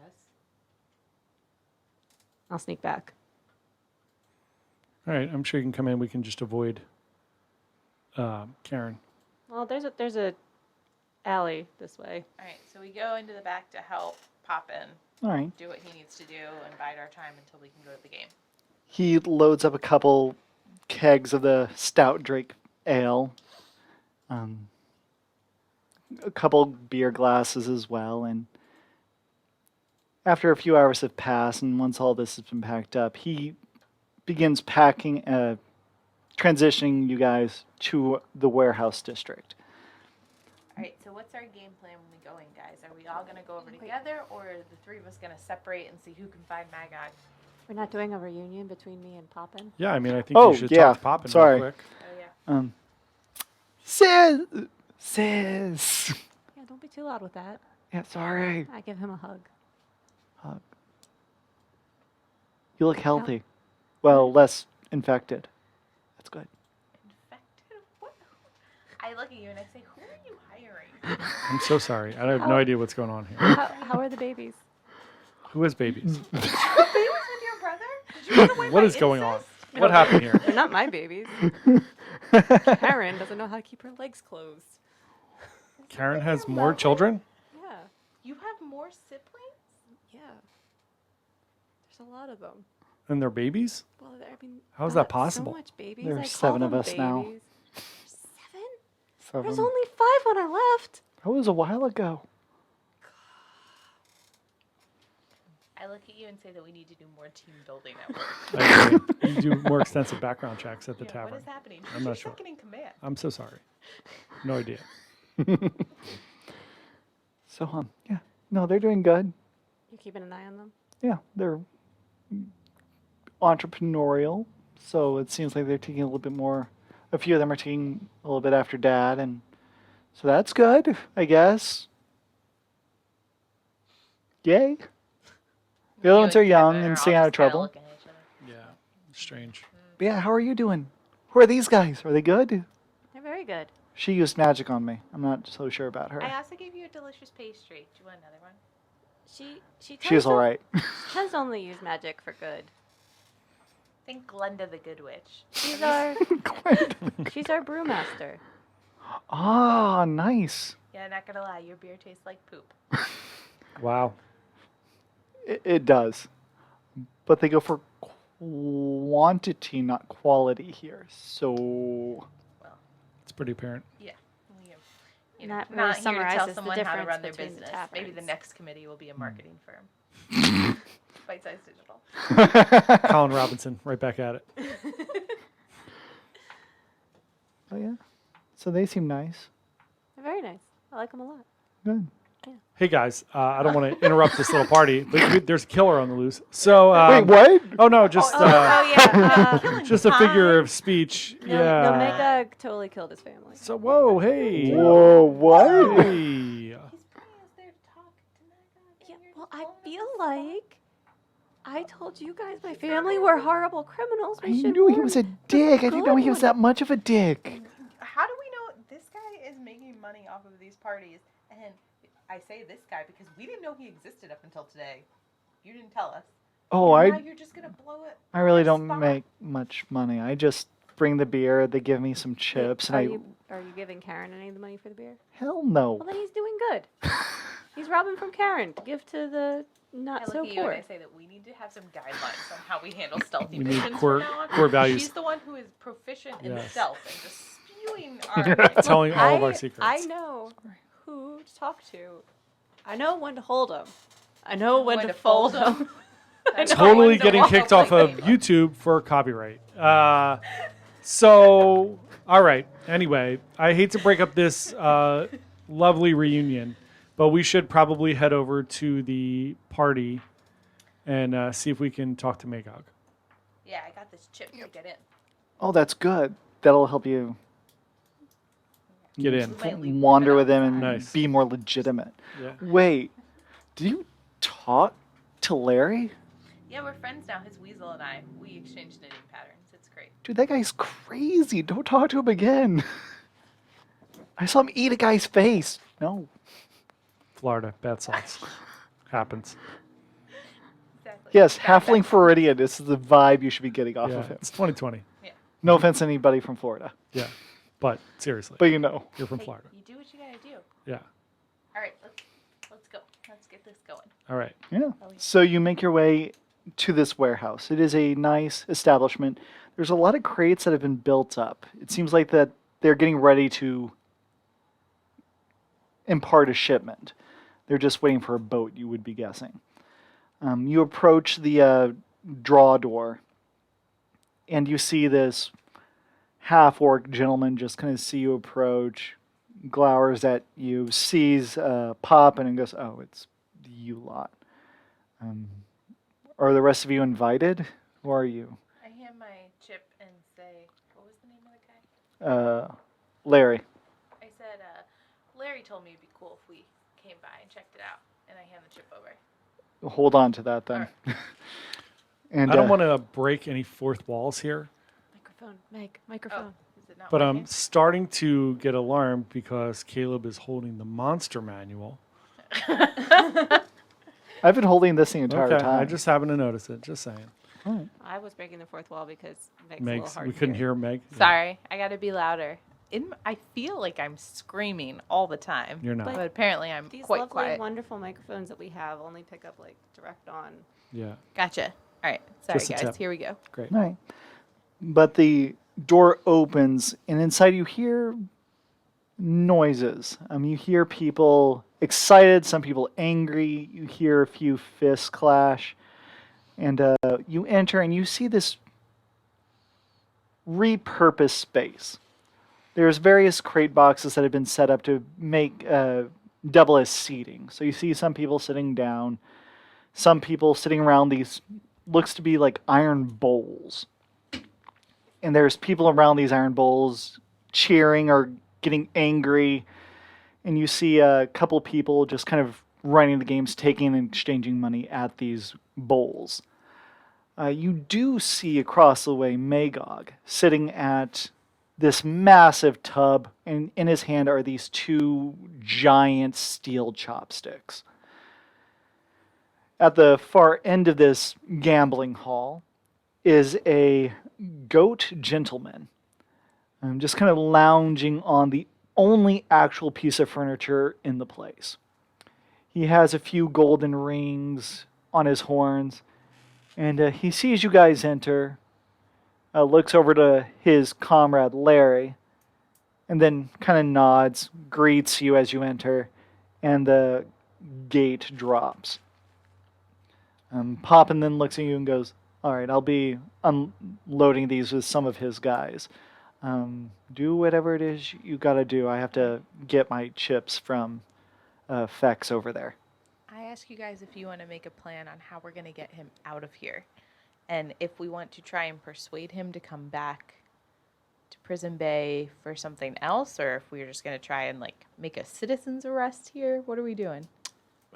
I'll sneak back. All right, I'm sure you can come in. We can just avoid Karen. Well, there's a alley this way. All right, so we go into the back to help Poppin All right. do what he needs to do and bide our time until we can go to the game. He loads up a couple kegs of the stout Drake ale, a couple beer glasses as well, and after a few hours have passed and once all this has been packed up, he begins transitioning you guys to the warehouse district. All right, so what's our game plan when we go in, guys? Are we all gonna go over together, or are the three of us gonna separate and see who can find Magog? We're not doing a reunion between me and Poppin. Yeah, I mean, I think Oh, you should yeah, talk to Poppin sorry. real quick. Oh yeah. Sis. Yeah, don't be too loud with that. Yeah, sorry. I give him a hug. You look healthy. Well, less infected. That's good. Infected? What? I look at you and I say, who are you hiring? I'm so sorry. I have no idea what's going on here. How are the babies? Who has babies? Baby was with your brother? Did you run away What by is going on? incest? What happened here? They're not my babies. Karen doesn't know how to keep her legs closed. Karen has more children? Yeah, You have more siblings? yeah. There's a lot of them. And they're babies? Well, I mean, How is not that possible? So much babies. There are I call 7 of them us now. babies. There's 7? 7. There's only 5 on our left. That was a while ago. I look at you and say that we need to do more team building at work. I agree. You do more extensive background checks at the Yeah, tavern. what is happening? I'm Who's not your sure. second in command? I'm so sorry. No idea. So, yeah. No, they're doing good. You're keeping an eye on them. Yeah, they're entrepreneurial. So it seems like they're taking a little bit more. A few of them are taking a little bit after dad. And so that's good, I guess. Yay. The other You ones are and young Kevin and are staying all out of just kinda trouble. looking at each other. Yeah. Strange. But yeah, how are you doing? Who are these guys? Are they good? They're very good. She used magic on me. I'm not so sure about her. I also gave you a delicious pastry. Do you want another one? She She's all right. tends to only use magic for good. Think Glenda the Good Witch. She's our brewmaster. Ah, nice. Yeah, not gonna lie, your beer tastes like poop. Wow. It does. But they go for quantity, not quality here. So, It's pretty apparent. Yeah. You That know, really not here to tell summarizes the someone how to difference run their between the business. Maybe the taverns. next committee will be a marketing firm. Bite Size Digital. Colin Robinson, right back at it. oh yeah. So they seem nice. They're very nice. I like them a lot. Good. Hey guys, I don't want to interrupt this little party, but there's a killer on the loose. So Wait, what? Oh no, just Yeah. just a figure of speech. No, Yeah. Magog totally killed his family. So whoa, hey. Whoa, what? Hey. He's bringing us there to talk to Magog. Yeah, and you're well, just I calling us feel a slut? like I told you guys my family were horrible criminals. I We should knew he warn was a the dick. I didn't know he good was that much of a dick. How do we know this guy is making money off of these parties? And I say this guy because we didn't know he existed up until today. You didn't tell us. Oh, And now I you're just gonna blow it. I really our don't spot. make much money. I just bring the beer, they give me some chips, and Are I you giving Karen any of the money for the beer? hell no. Well, then he's doing good. He's robbing from Karen to give to the I not look so at you poor. and I say that we need to have some guidelines on how we handle stealthy We need missions core- from now on. core values. She's the one who is proficient in Yes. stealth and just spewing our. Telling all of our I secrets. know who to talk to. I know when to hold them. I know when to fold them. I know Totally when to getting walk kicked off away. of YouTube for copyright. So, all right. Anyway, I hate to break up this lovely reunion, but we should probably head over to the party and see if we can talk to Magog. Yeah, I got this chip to get in. Oh, that's good. That'll help you Get in. We might leave Wander it with him and outside. Nice. be more legitimate. Yeah. Wait, did you talk to Larry? Yeah, we're friends now. His weasel and I, we exchange knitting patterns. It's great. Dude, that guy's crazy. Don't talk to him again. I saw him eat a guy's face. No. Florida, bath salts. Happens. Exactly. Yes, Bad Halfling back. Floridian. This is the vibe you should be getting off Yeah, of him. it's 2020. No offense to anybody from Florida, Yeah, but seriously, but you know. you're from Hey, Florida. you do what you gotta do. Yeah. All right, let's go. Let's get this going. All right. Yeah. So you make your way to this warehouse. It is a nice establishment. There's a lot of crates that have been built up. It seems like that they're getting ready to impart a shipment. They're just waiting for a boat, you would be guessing. You approach the draw door, and you see this half-orc gentleman just kind of see you approach, glowers at you, sees Pop, and goes, "Oh, it's you lot. Are the rest of you invited? Who are you?" I hand my chip and say, what was the name of the guy? Larry. I said, Larry told me it'd be cool if we came by and checked it out. And I hand the chip over. Hold on to that then. And I don't want to break any fourth walls here, Microphone, Meg, microphone. Is it not but I'm working? starting to get alarmed because Caleb is holding the monster manual. I've been holding this the entire Okay, time. I just happened to notice it. Just saying. I was breaking the fourth wall because Meg's a Meg's, little hard we to couldn't hear Meg. Yeah, Sorry, I gotta be louder. I feel like I'm screaming all the time. You're not. But apparently I'm These quite lovely, quiet. wonderful microphones that we have only pick up like direct on. Yeah. Gotcha. All right. Sorry, Just a guys. tip. Here we go. Great. All right. But the door opens, and inside you hear noises. You hear people excited, some people angry. You hear a few fists clash. And you enter, and you see this repurposed space. There's various crate boxes that have been set up to make double as seating. So you see some people sitting down, some people sitting around these, looks to be like iron bowls. And there's people around these iron bowls cheering or getting angry. And you see a couple people just kind of running the games, taking and exchanging money at these bowls. You do see across the way Magog sitting at this massive tub, and in his hand are these two giant steel chopsticks. At the far end of this gambling hall is a goat gentleman, just kind of lounging on the only actual piece of furniture in the place. He has a few golden rings on his horns, and he sees you guys enter, looks over to his comrade Larry, and then kind of nods, greets you as you enter, and the gate drops. Poppin then looks at you and goes, "All right, I'll be unloading these with some of his guys. Do whatever it is you gotta do. I have to get my chips from Fex over there." I ask you guys if you want to make a plan on how we're going to get him out of here. And if we want to try and persuade him to come back to Prison Bay for something else, or if we're just going to try and make a citizen's arrest here. What are we doing?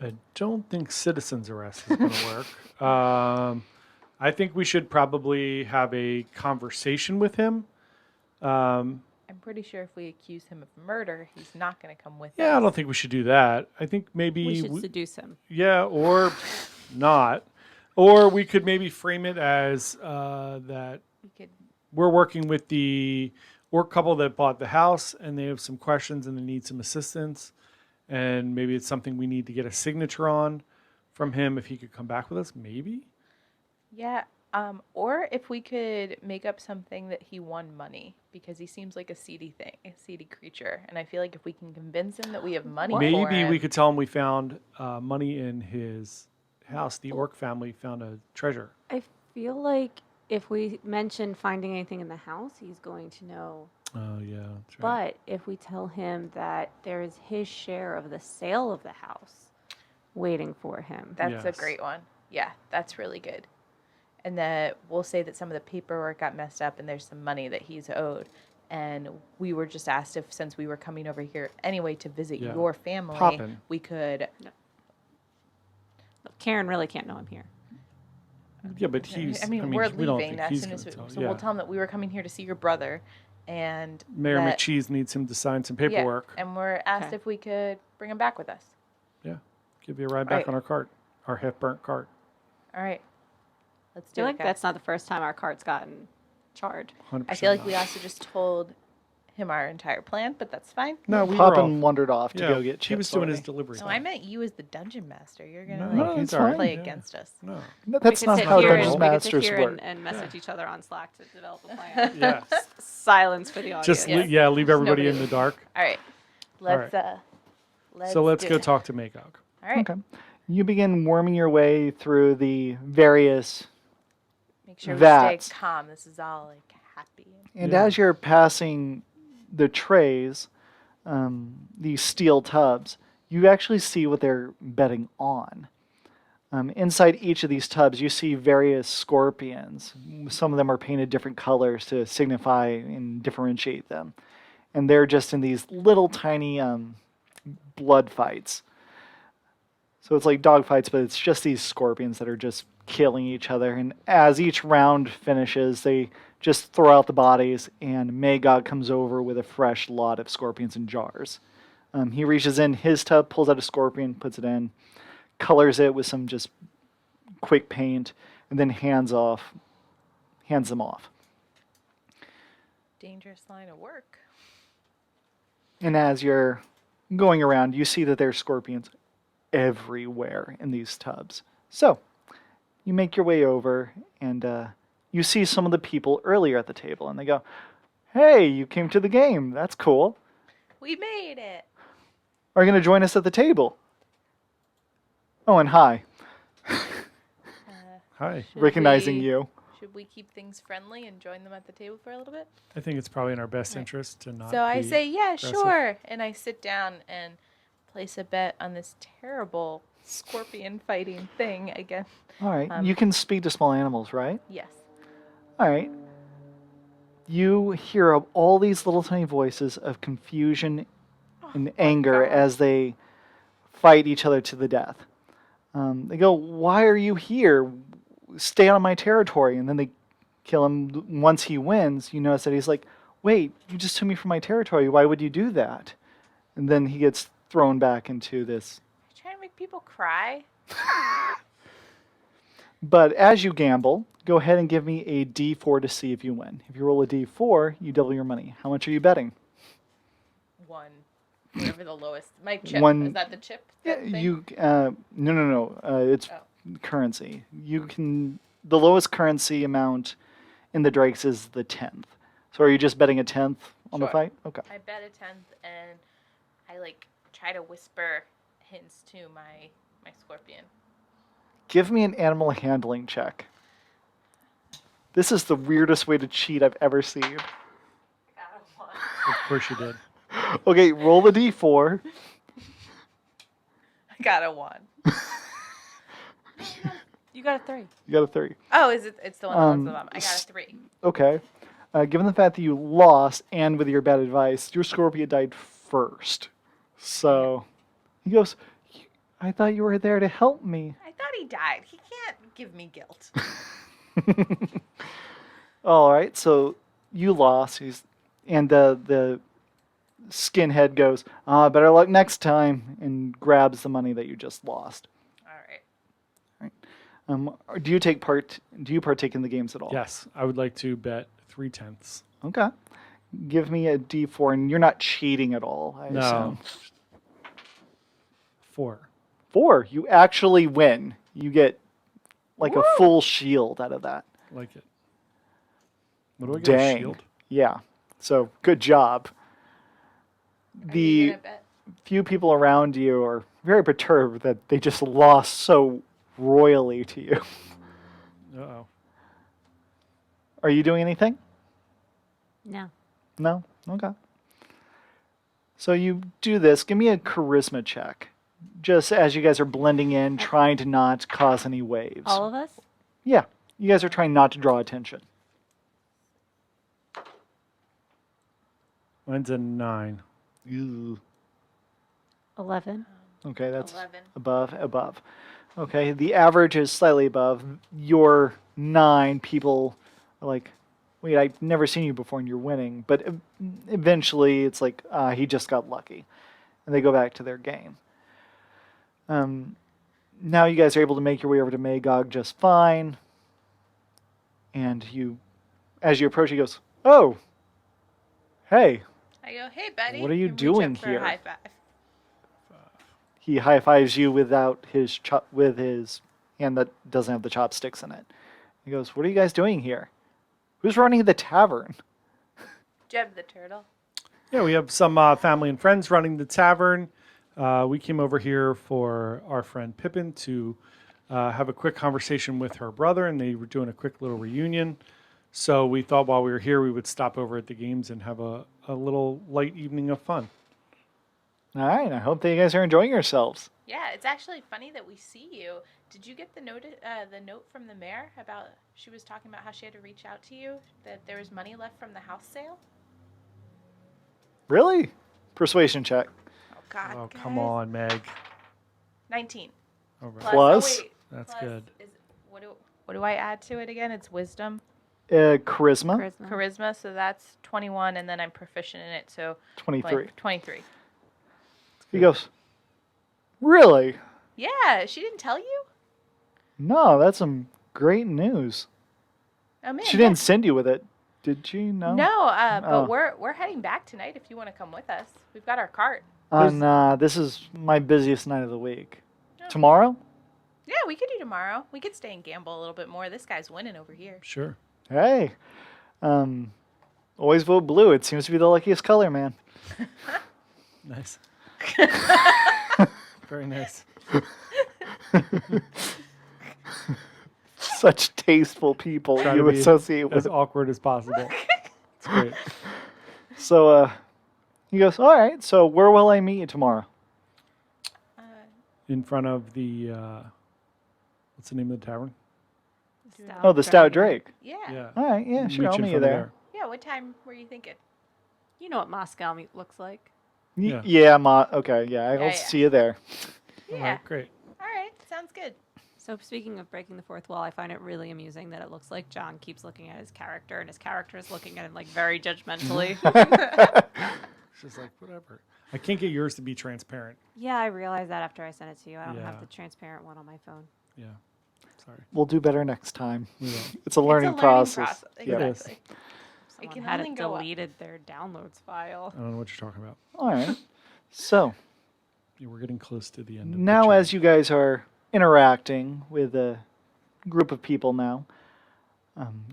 I don't think citizen's arrest is going to work. I think we should probably have a conversation with him. I'm pretty sure if we accuse him of murder, he's not going to come with us. Yeah, I don't think we should do that. I think maybe We should seduce him. yeah, or not, or we could maybe frame it as that We could. we're working with the orc couple that bought the house, and they have some questions and they need some assistance, and maybe it's something we need to get a signature on from him if he could come back with us. Maybe. Yeah. Or if we could make up something that he won money, because he seems like a seedy creature, and I feel like if we can convince him that we have money, for Maybe him, we could tell him we found money in his house. The orc family found a treasure. I feel like if we mention finding anything in the house, he's going to know. Oh yeah, that's right. But if we tell him that there is his share of the sale of the house waiting for him, That's a Yes. great one. Yeah, that's really good. And that we'll say that some of the paperwork got messed up and there's some money that he's owed. And we were just asked if, since we were coming over here anyway to visit Yeah. your family, Pop in. we could. Karen really can't know I'm here. Yeah, but he's. I mean, we're we don't leaving think as he's soon as gonna tell. so Yeah. we'll tell him that we were coming here to see your brother, and Mayor that- McCheese needs him to sign some yeah, paperwork. and we're asked Okay. if we could bring him back with us. Yeah. Give you a ride back Right. on our cart, our half-burnt cart. All right, let's I do feel it. like guys. that's not the first time our cart's gotten charred. 100% I feel like not. we also just told him our entire plan, but that's fine. No, we were Poppin all, wandered off to yeah, go get chips. he was doing his already. delivery. So I meant you as the dungeon master. You're gonna No, like he's all right. play Yeah. against us. No. No, that's we could not sit how here Dungeon and, we could sit Masters here work. and message each other on Slack to develop a plan. Yeah. Silence for the audience. Just Yeah. leave everybody Nobody- in the dark. All right, let's So let's do go it. talk to Magog. All right, Okay. You begin worming your way through the various, make sure we Vats. stay calm. This is all like happy. and Yeah. as you're passing the trays, these steel tubs, you actually see what they're betting on. Inside each of these tubs, you see various scorpions. Some of them are painted different colors to signify and differentiate them. And they're just in these little tiny blood fights. So it's like dog fights, but it's just these scorpions that are just killing each other. And as each round finishes, they just throw out the bodies, and Magog comes over with a fresh lot of scorpions in jars. He reaches in his tub, pulls out a scorpion, puts it in, colors it with some just quick paint, and then hands them off. Dangerous line of work. And as you're going around, you see that there's scorpions everywhere in these tubs. So, you make your way over, and you see some of the people earlier at the table, and they go, "Hey, you came to the game. That's cool. We made it. Are you going to join us at the table?" Oh, and hi, Hi. Should recognizing we- you. Should we keep things friendly and join them at the table for a little bit? I think it's probably in our best Right. interest to not. So I be say, yeah, aggressive. sure. And I sit down and place a bet on this terrible scorpion fighting thing again. All right, Um, you can speak to small animals, right? Yes. All right. You hear of all these little tiny voices of confusion and anger God. as they fight each other to the death. They go, "Why are you here? Stay on my territory." And then they kill him. Once he wins, you notice that he's like, "Wait, you just took me from my territory. Why would you do that?" And then he gets thrown back into this. Trying to make people cry. But as you gamble, go ahead and give me a D4 to see if you win. If you roll a D4, you double your money. How much are you betting? One. Whatever the lowest. My chip. One- Is that the chip? Yeah, thing? you. No. It's Oh. currency. You can. The lowest currency amount in the Drakes is the 10th. So are you just betting a 10th on the Sure. fight? Okay. I bet a 10th and I like try to whisper hints to my scorpion. Give me an animal handling check. This is the weirdest way to cheat I've ever seen. Got a one. Of course you did. Okay, roll the D4. I got a 1. You got a 3. You got a 3. Oh, is it? It's the one that looks at the Um, bottom. I got a 3. Okay. Given the fact that you lost and with your bad advice, your scorpion died first. So he goes, "I thought you were there to help me." I thought he died. He can't give me guilt. All right, so you lost. And the skinhead goes, "Better luck next time," and grabs the money that you just lost. All right. Do you partake in the games at all? Yes, I would like to bet 3/10. Okay. Give me a D4, and you're not cheating at all, I No. assume. 4. 4. You actually win. You get like a full shield out of that. Like it. What do I get? Dang. A shield? Yeah. So good job. Are you The gonna bet? few people around you are very perturbed that they just lost so royally to you. Uh-oh. Are you doing anything? No. No? Okay. So you do this. Give me a charisma check. Just as you guys are blending in, trying to not cause any waves. All of us? Yeah. You guys are trying not to draw attention. Mine's a 9. Ew. 11. Okay, that's 11. above. Okay, the average is slightly above. Your 9 people are like, wait, I've never seen you before and you're winning. But eventually it's like, he just got lucky. And they go back to their game. Now you guys are able to make your way over to Magog just fine. And as you approach, he goes, oh, hey. I go, hey, Betty. What are you and reach doing up for a here? high five. He high fives you without with his hand that doesn't have the chopsticks in it. He goes, "What are you guys doing here? Who's running the tavern?" Jeb the turtle. Yeah, we have some family and friends running the tavern. We came over here for our friend Pippin to have a quick conversation with her brother, and they were doing a quick little reunion. So we thought while we were here, we would stop over at the games and have a little light evening of fun. All right, I hope that you guys are enjoying yourselves. Yeah, it's actually funny that we see you. Did you get the note from the mayor about she was talking about how she had to reach out to you that there was money left from the house sale? Really? Persuasion check. Oh God! Oh, come guys. on, Meg. 19. All right. Plus? Oh, wait. That's Plus good. Is, what do I add to it again? It's wisdom, Charisma, Charisma. charisma. So that's 21, and then I'm proficient in it. So 23. like 23. He goes, "Really? Yeah, she didn't tell you. No, that's some great news. Oh man. She didn't send you with it, did she? No. No, but Oh. we're heading back tonight. If you want to come with us, we've got our cart. This is my busiest night of the week. Oh. Tomorrow? Yeah, we could do tomorrow. We could stay and gamble a little bit more. This guy's winning over here. Sure. Hey, always vote blue. It seems to be the luckiest color, man." Nice. Very nice. Such tasteful people Trying you to be associate with. As awkward as possible. It's great. So he goes, "All right, so where will I meet you tomorrow?" In front of the, what's the name of the tavern? Oh, the Stout Drake. Yeah. Yeah. All right, yeah, sure, Meet I'll in meet you front of there. Yeah, what time were you thinking? You know what Moscow meat looks like. Yeah. Yeah, okay, yeah, I'll Yeah, yeah. see you there. All Yeah. right, great. All right, sounds good. So speaking of breaking the fourth wall, I find it really amusing that it looks like John keeps looking at his character and his character is looking at him like very judgmentally. It's just like, whatever. I can't get yours to be transparent. Yeah, I realized that after I sent it to you. I don't Yeah. have the transparent one on my phone. Yeah. Sorry. We'll do better next time. We will. It's a learning process. It is. Exactly. Someone can had only it go up. deleted their downloads file. I don't know what you're talking about. All right. So Yeah, we're getting close to the end of now, the as you guys are interacting with a group of people now,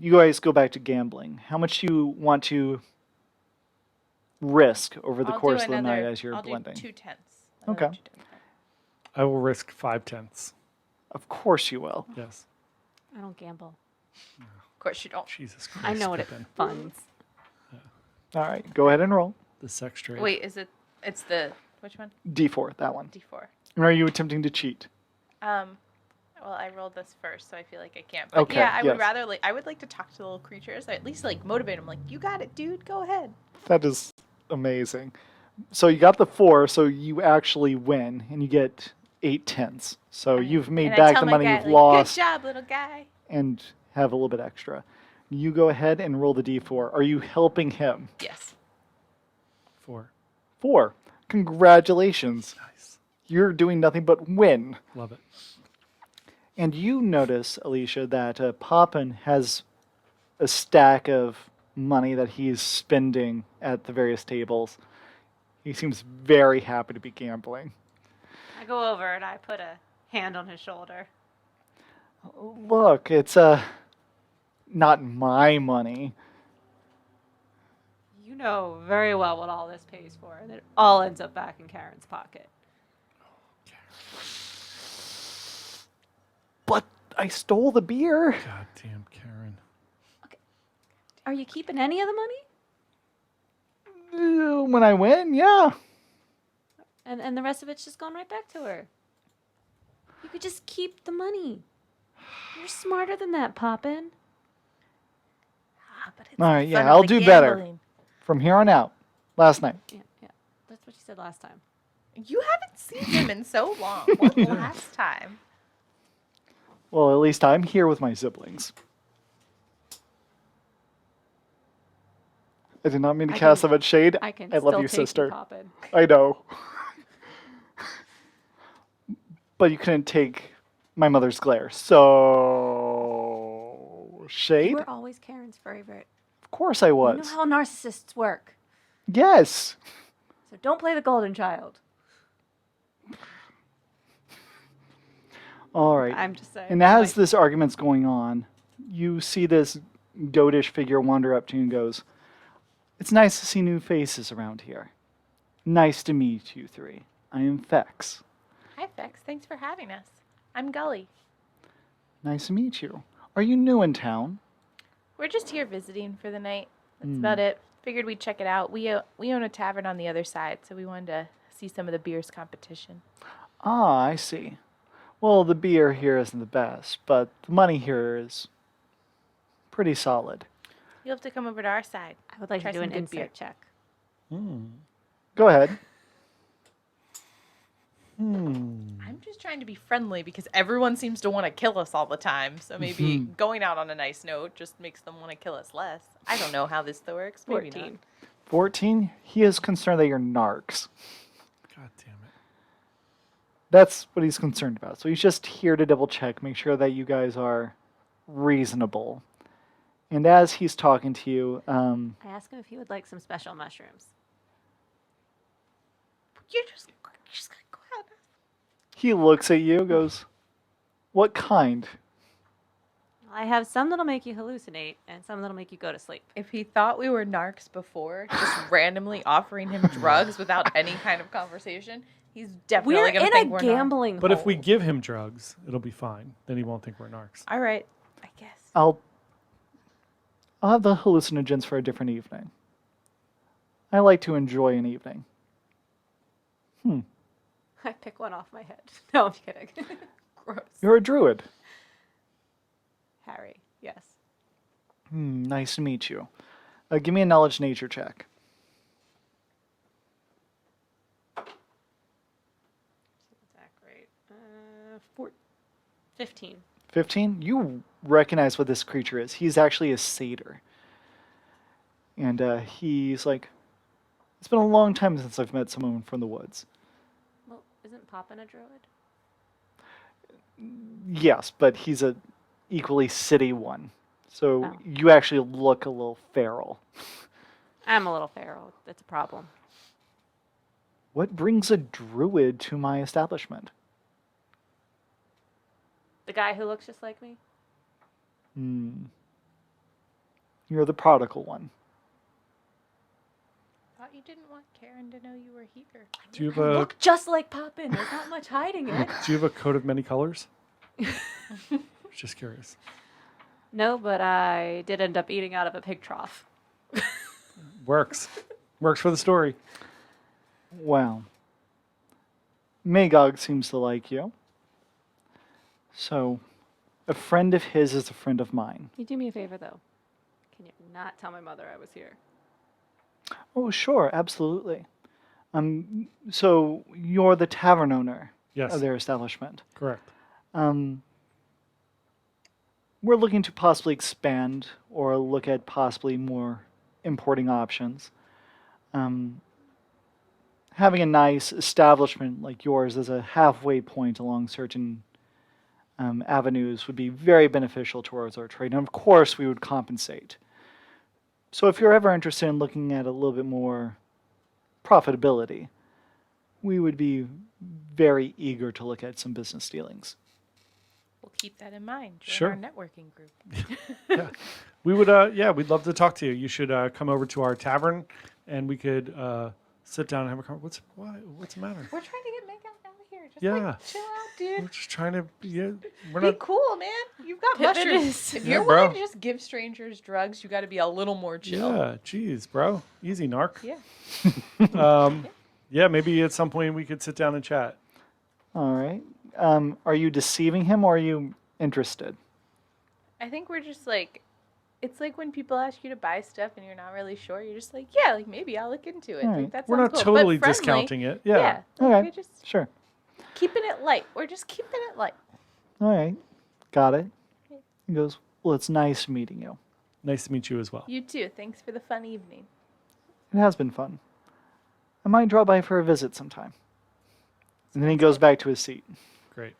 you guys go back to gambling. How much do you want to risk over the I'll course do of the another, night as you're I'll blending? do 2 tenths. Okay. I will risk 5/10. Of course you will. Yes. I don't gamble. Of course you don't. Jesus Christ. I know what it Pippin. funds. All right, go ahead and roll. The sex trade. Wait, is it? It's the which one? D4, that one. D4. Are you attempting to cheat? Well, I rolled this first, so I feel like I can't. But Okay, yeah, I yes. would rather I would like to talk to the little creatures. Or at least like motivate them. Like, you got it, dude. Go ahead. That is amazing. So you got the 4, so you actually win, and you get 8 tenths. So you've made And I back tell the my money guy, you've like, lost Good job, little guy. and have a little bit extra. You go ahead and roll the D4. Are you helping him? Yes. 4. 4. Congratulations. Nice. You're doing nothing but win. Love it. And you notice, Alicia, that Poppin has a stack of money that he's spending at the various tables. He seems very happy to be gambling. I go over and I put a hand on his shoulder. Look, it's not my money. You know very well what all this pays for, and it all ends up back in Karen's pocket. But I stole the beer. Goddamn Karen. Are you keeping any of the money? When I win, yeah. And the rest of it's just going right back to her. You could just keep the money. You're smarter than that, Poppin. Ah, but it's All right, the yeah, fun of I'll the do better. gambling. From here on out, Last night. Yeah. That's what you said last time. You haven't seen him in so long. What last time? Well, at least I'm here with my siblings. I did not mean to I cast can- that much shade. I can I still love you, take you sister. poppin'. I know. But you couldn't take my mother's glare. So You shade? were always Karen's favorite. Of course I You was. know how narcissists work. Yes. So don't play the golden child. All right. I'm just saying. And as this argument's going on, you see this goatish figure wander up to you and goes, "It's nice to see new faces around here. Nice to meet you three. I am Fex. Hi, Fex. Thanks for having us. I'm Gully. Nice to meet you. Are you new in town?" We're just here visiting for the night. That's about it. Figured we'd check it out. We own a tavern on the other side, so we wanted to see some of the beers competition. Ah, I see. Well, the beer here isn't the best, but the money here is pretty solid. You'll have to come over to our side. I would like Try to do some an good beer. insight check. Go ahead. I'm just trying to be friendly because everyone seems to want to kill us all the time. So maybe going out on a nice note just makes them want to kill us less. I don't know how this works. Maybe not. 14. 14. He is concerned that you're narcs. God damn it. That's what he's concerned about. So he's just here to double check, make sure that you guys are reasonable. And as he's talking to you, I asked him if he would like some special mushrooms. You're just gonna go out. he looks at you, goes, "What kind?" I have some that'll make you hallucinate and some that'll make you go to sleep. If he thought we were narcs before, just randomly offering him drugs without any kind of conversation, he's definitely We're gonna in think a we're gambling But if we hole. give him drugs, it'll be fine. Then he won't think we're narcs. All right, I guess. I'll have the hallucinogens for a different evening. I like to enjoy an evening. I pick one off my head. No, I'm kidding. Gross. You're a druid. Harry, yes. Nice to meet you. Give me a knowledge nature check. That great. 15. 15. You recognize what this creature is. He's actually a satyr. And he's like, "It's been a long time since I've met someone from the woods." Well, isn't Poppin a druid? Yes, but he's a equally city one. So Oh. you actually look a little feral. I'm a little feral. That's a problem. What brings a druid to my establishment? The guy who looks just like me? You're the prodigal one. Thought you didn't want Karen to know you were here. Do you have I a look just like Poppin. There's not much hiding it. Do you have a coat of many colors? Just curious. No, but I did end up eating out of a pig trough. Works. Works for the story. Well, Magog seems to like you. So, a friend of his is a friend of mine. Can you do me a favor, though? Can you not tell my mother I was here? Oh, sure, absolutely. So you're the tavern owner Yes. of their establishment. Correct. We're looking to possibly expand or look at possibly more importing options. Having a nice establishment like yours as a halfway point along certain avenues would be very beneficial towards our trade. And of course, we would compensate. So if you're ever interested in looking at a little bit more profitability, we would be very eager to look at some business dealings. We'll keep that in mind. Join Sure. our networking group. Yeah. We would we'd love to talk to you. You should come over to our tavern and we could sit down and have a conversation. What's the matter? We're trying to get Meg out of here. Just Yeah. like chill out, We're dude. just trying to we're Be not cool, man. You've got Pippin mushrooms. is- If Yeah, you're willing bro. to just give strangers drugs, you got to be a little more chill. Yeah, geez, bro. Easy, narc. Yeah. Yeah, maybe at some point we could sit down and chat. All right. Are you deceiving him or are you interested? I think we're just like It's like when people ask you to buy stuff and you're not really sure. You're just like, yeah, like maybe I'll look into it. Alright. Like, that We're sounds not cool. But totally friendly. discounting it. Yeah. Yeah. Like, Okay. we're just Sure. keeping it light. We're just keeping it light. All right. Got it. He goes, well, it's nice meeting you. Nice to meet you as well. You too. Thanks for the fun evening. It has been fun. I might drop by for a visit sometime. And then he goes back to his seat. Great.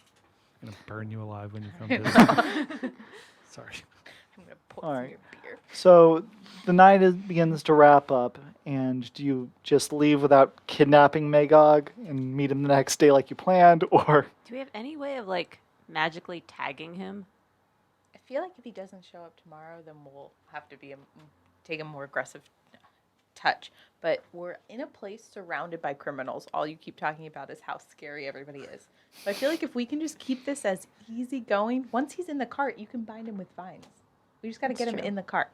I'm gonna burn you alive when you come visit. Sorry. I'm gonna pour All some right. your beer. So the night begins to wrap up, and do you just leave without kidnapping Magog and meet him the next day like you planned, or Do we have any way of like magically tagging him? I feel like if he doesn't show up tomorrow, then we'll have to take a more aggressive touch. But we're in a place surrounded by criminals. All you keep talking about is how scary everybody is. So I feel like if we can just keep this as easy going, once he's in the cart, you can bind him with vines. We just got to That's get him true. in the cart.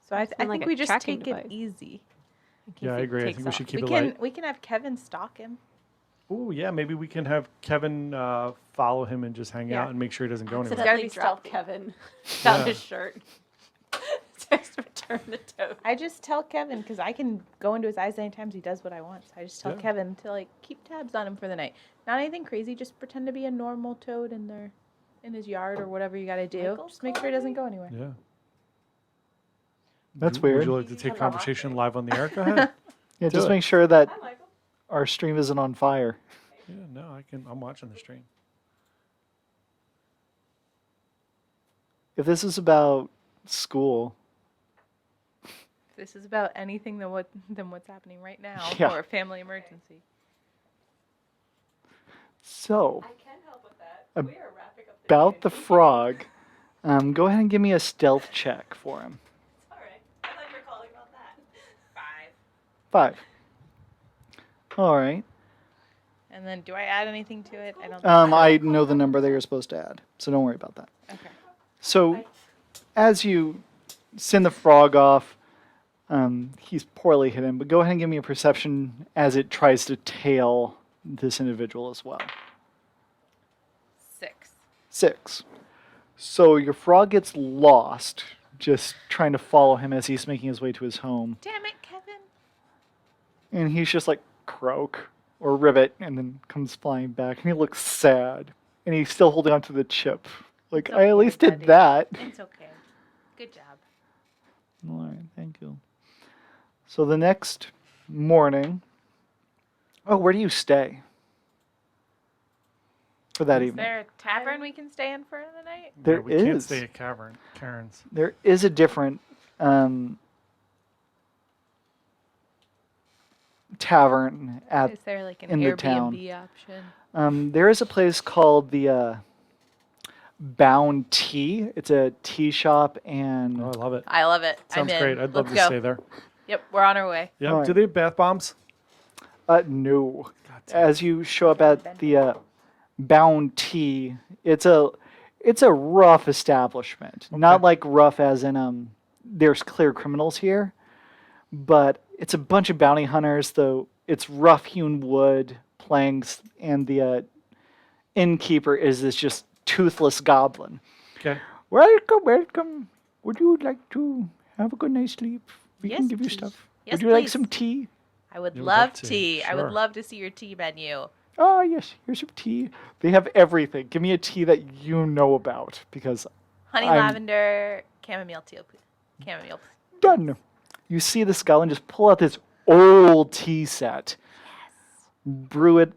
So I been like think a we just tracking take device. it easy. in case Yeah, I he agree. I takes think we should off. keep we it can, light. We can have Kevin stalk him. Oh yeah, maybe we can have Kevin follow him and just hang Yeah. out and make sure he doesn't go anywhere. gotta be Accidentally drop stealthy. Kevin down Yeah. his shirt. Just return the toad. I just tell Kevin because I can go into his eyes anytime he does what I want. So I just tell Yeah. Kevin to like keep tabs on him for the night. Not anything crazy. Just pretend to be a normal toad in his yard or whatever you got to do. Michael's Just make sure he doesn't go anywhere. Yeah. That's Would weird. you like to take conversation live on the air? Go ahead. yeah, Do just it. make sure that Hi, Michael. our stream isn't on fire. Yeah, no, I'm watching the stream. If this is about school, If this is about anything than what's happening right now Yeah. or a family emergency. so I can help with that. Ab- We are wrapping up about the frog, go ahead and give me a stealth check for him. All right. I thought you were calling about that. 5. 5. All right. And then do I add anything to it? I don't. I know the number that you're supposed to add, so don't worry about that. Okay. So, as you send the frog off, he's poorly hidden, but go ahead and give me a perception as it tries to tail this individual as well. 6. 6. So your frog gets lost, just trying to follow him as he's making his way to his home. Damn it, Kevin. And he's just like, croak or ribbit, and then comes flying back. And he looks sad. And he's still holding onto the chip. Like, It's I at okay, least did buddy. that. It's okay. Good job. All right, thank you. So the next morning, where do you stay for that Is evening? there a tavern we can stay in for the night? There Yeah, we can't is. stay at Karen's. There is a different tavern at. Is there like an in the Airbnb town. option? There is a place called the Bound Tea. It's a tea shop, and Oh, I love it. I love it. Sounds I'm in. great. I'd love Let's to go. stay there. Yep, we're on our way. Yeah. All Do right. they have bath bombs? no. God damn. As you show up at the Bound Tea, it's a rough establishment. Not Okay. like rough as in there's clear criminals here, but it's a bunch of bounty hunters. Though it's rough hewn wood planks, and the innkeeper is this just toothless goblin. Okay. Welcome, welcome. Would you like to have a good night's sleep? We can Yes, give you please. stuff. Yes, Would you like please. some tea? I would Yeah, we'd love love to. tea. I Sure. would love to see your tea menu. Oh, yes, here's some tea. They have everything. Give me a tea that you know about, because Honey I'm- lavender, chamomile tea, please. Chamomile. Please. done. You see the goblin just pull out this old tea set, brew it,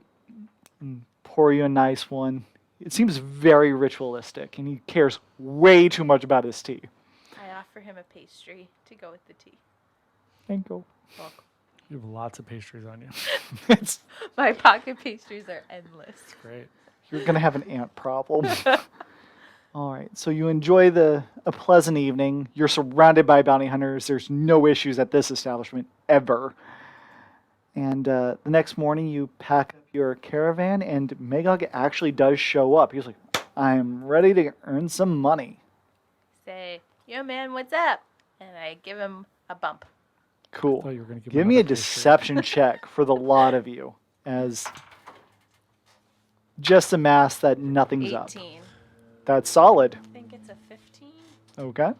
and pour you a nice one. It seems very ritualistic, and he cares way too much about his tea. I offer him a pastry to go with the tea. Thank you. You have lots of pastries on you. It's, My pocket pastries are endless. Great. you're gonna have an ant problem. All right, so you enjoy a pleasant evening. You're surrounded by bounty hunters. There's no issues at this establishment ever. And the next morning, you pack up your caravan, and Magog actually does show up. He's like, "I'm ready to earn some money." Say, yo man, what's up? And I give him a bump. Cool. thought you were gonna give Give him me a another pastry. deception check for the lot of you, as just a mask that nothing's up. 18. That's solid. I think it's a 15. Okay.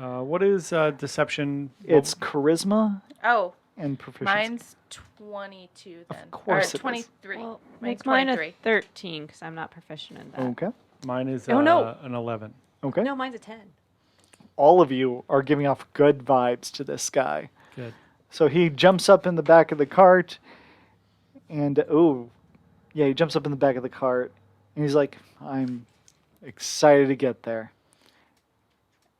What is deception? It's charisma Oh, and proficiency. mine's 22 then. course it Or is. 23. Well, mine's make mine a 23. 13 because I'm not proficient in that. Okay. Mine is Oh, no. an 11. Okay. No, mine's a 10. All of you are giving off good vibes to this guy. Good. So he jumps up in the back of the cart, and he jumps up in the back of the cart, and he's like, "I'm excited to get there."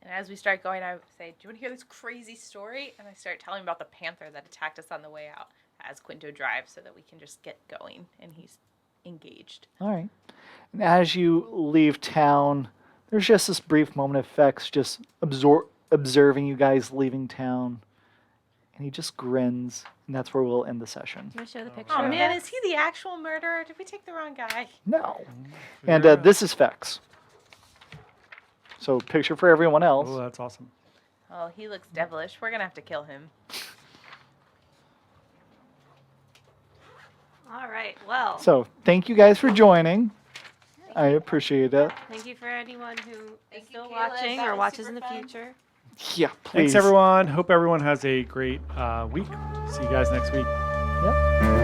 And as we start going, I say, "Do you want to hear this crazy story?" And I start telling about the panther that attacked us on the way out as Quinto drives so that we can just get going. And he's engaged. All right. And as you leave town, there's just this brief moment of Fex just observing you guys leaving town, and he just grins, and that's where we'll end the session. Do you want to show the picture? Oh, of man, that? is he the actual murderer? Did we take the wrong guy? No. And Figure it out. this is Fex. So picture for everyone else. Oh, that's awesome. Oh, he looks devilish. We're going to have to kill him. All right. Well, So thank you guys for joining. I appreciate it. thank you for anyone who is Thank you, still Kayla. watching That or was watches in super the fun. future. Yeah, please. Thanks, everyone. Hope everyone has a great week. See you guys next week. Yep.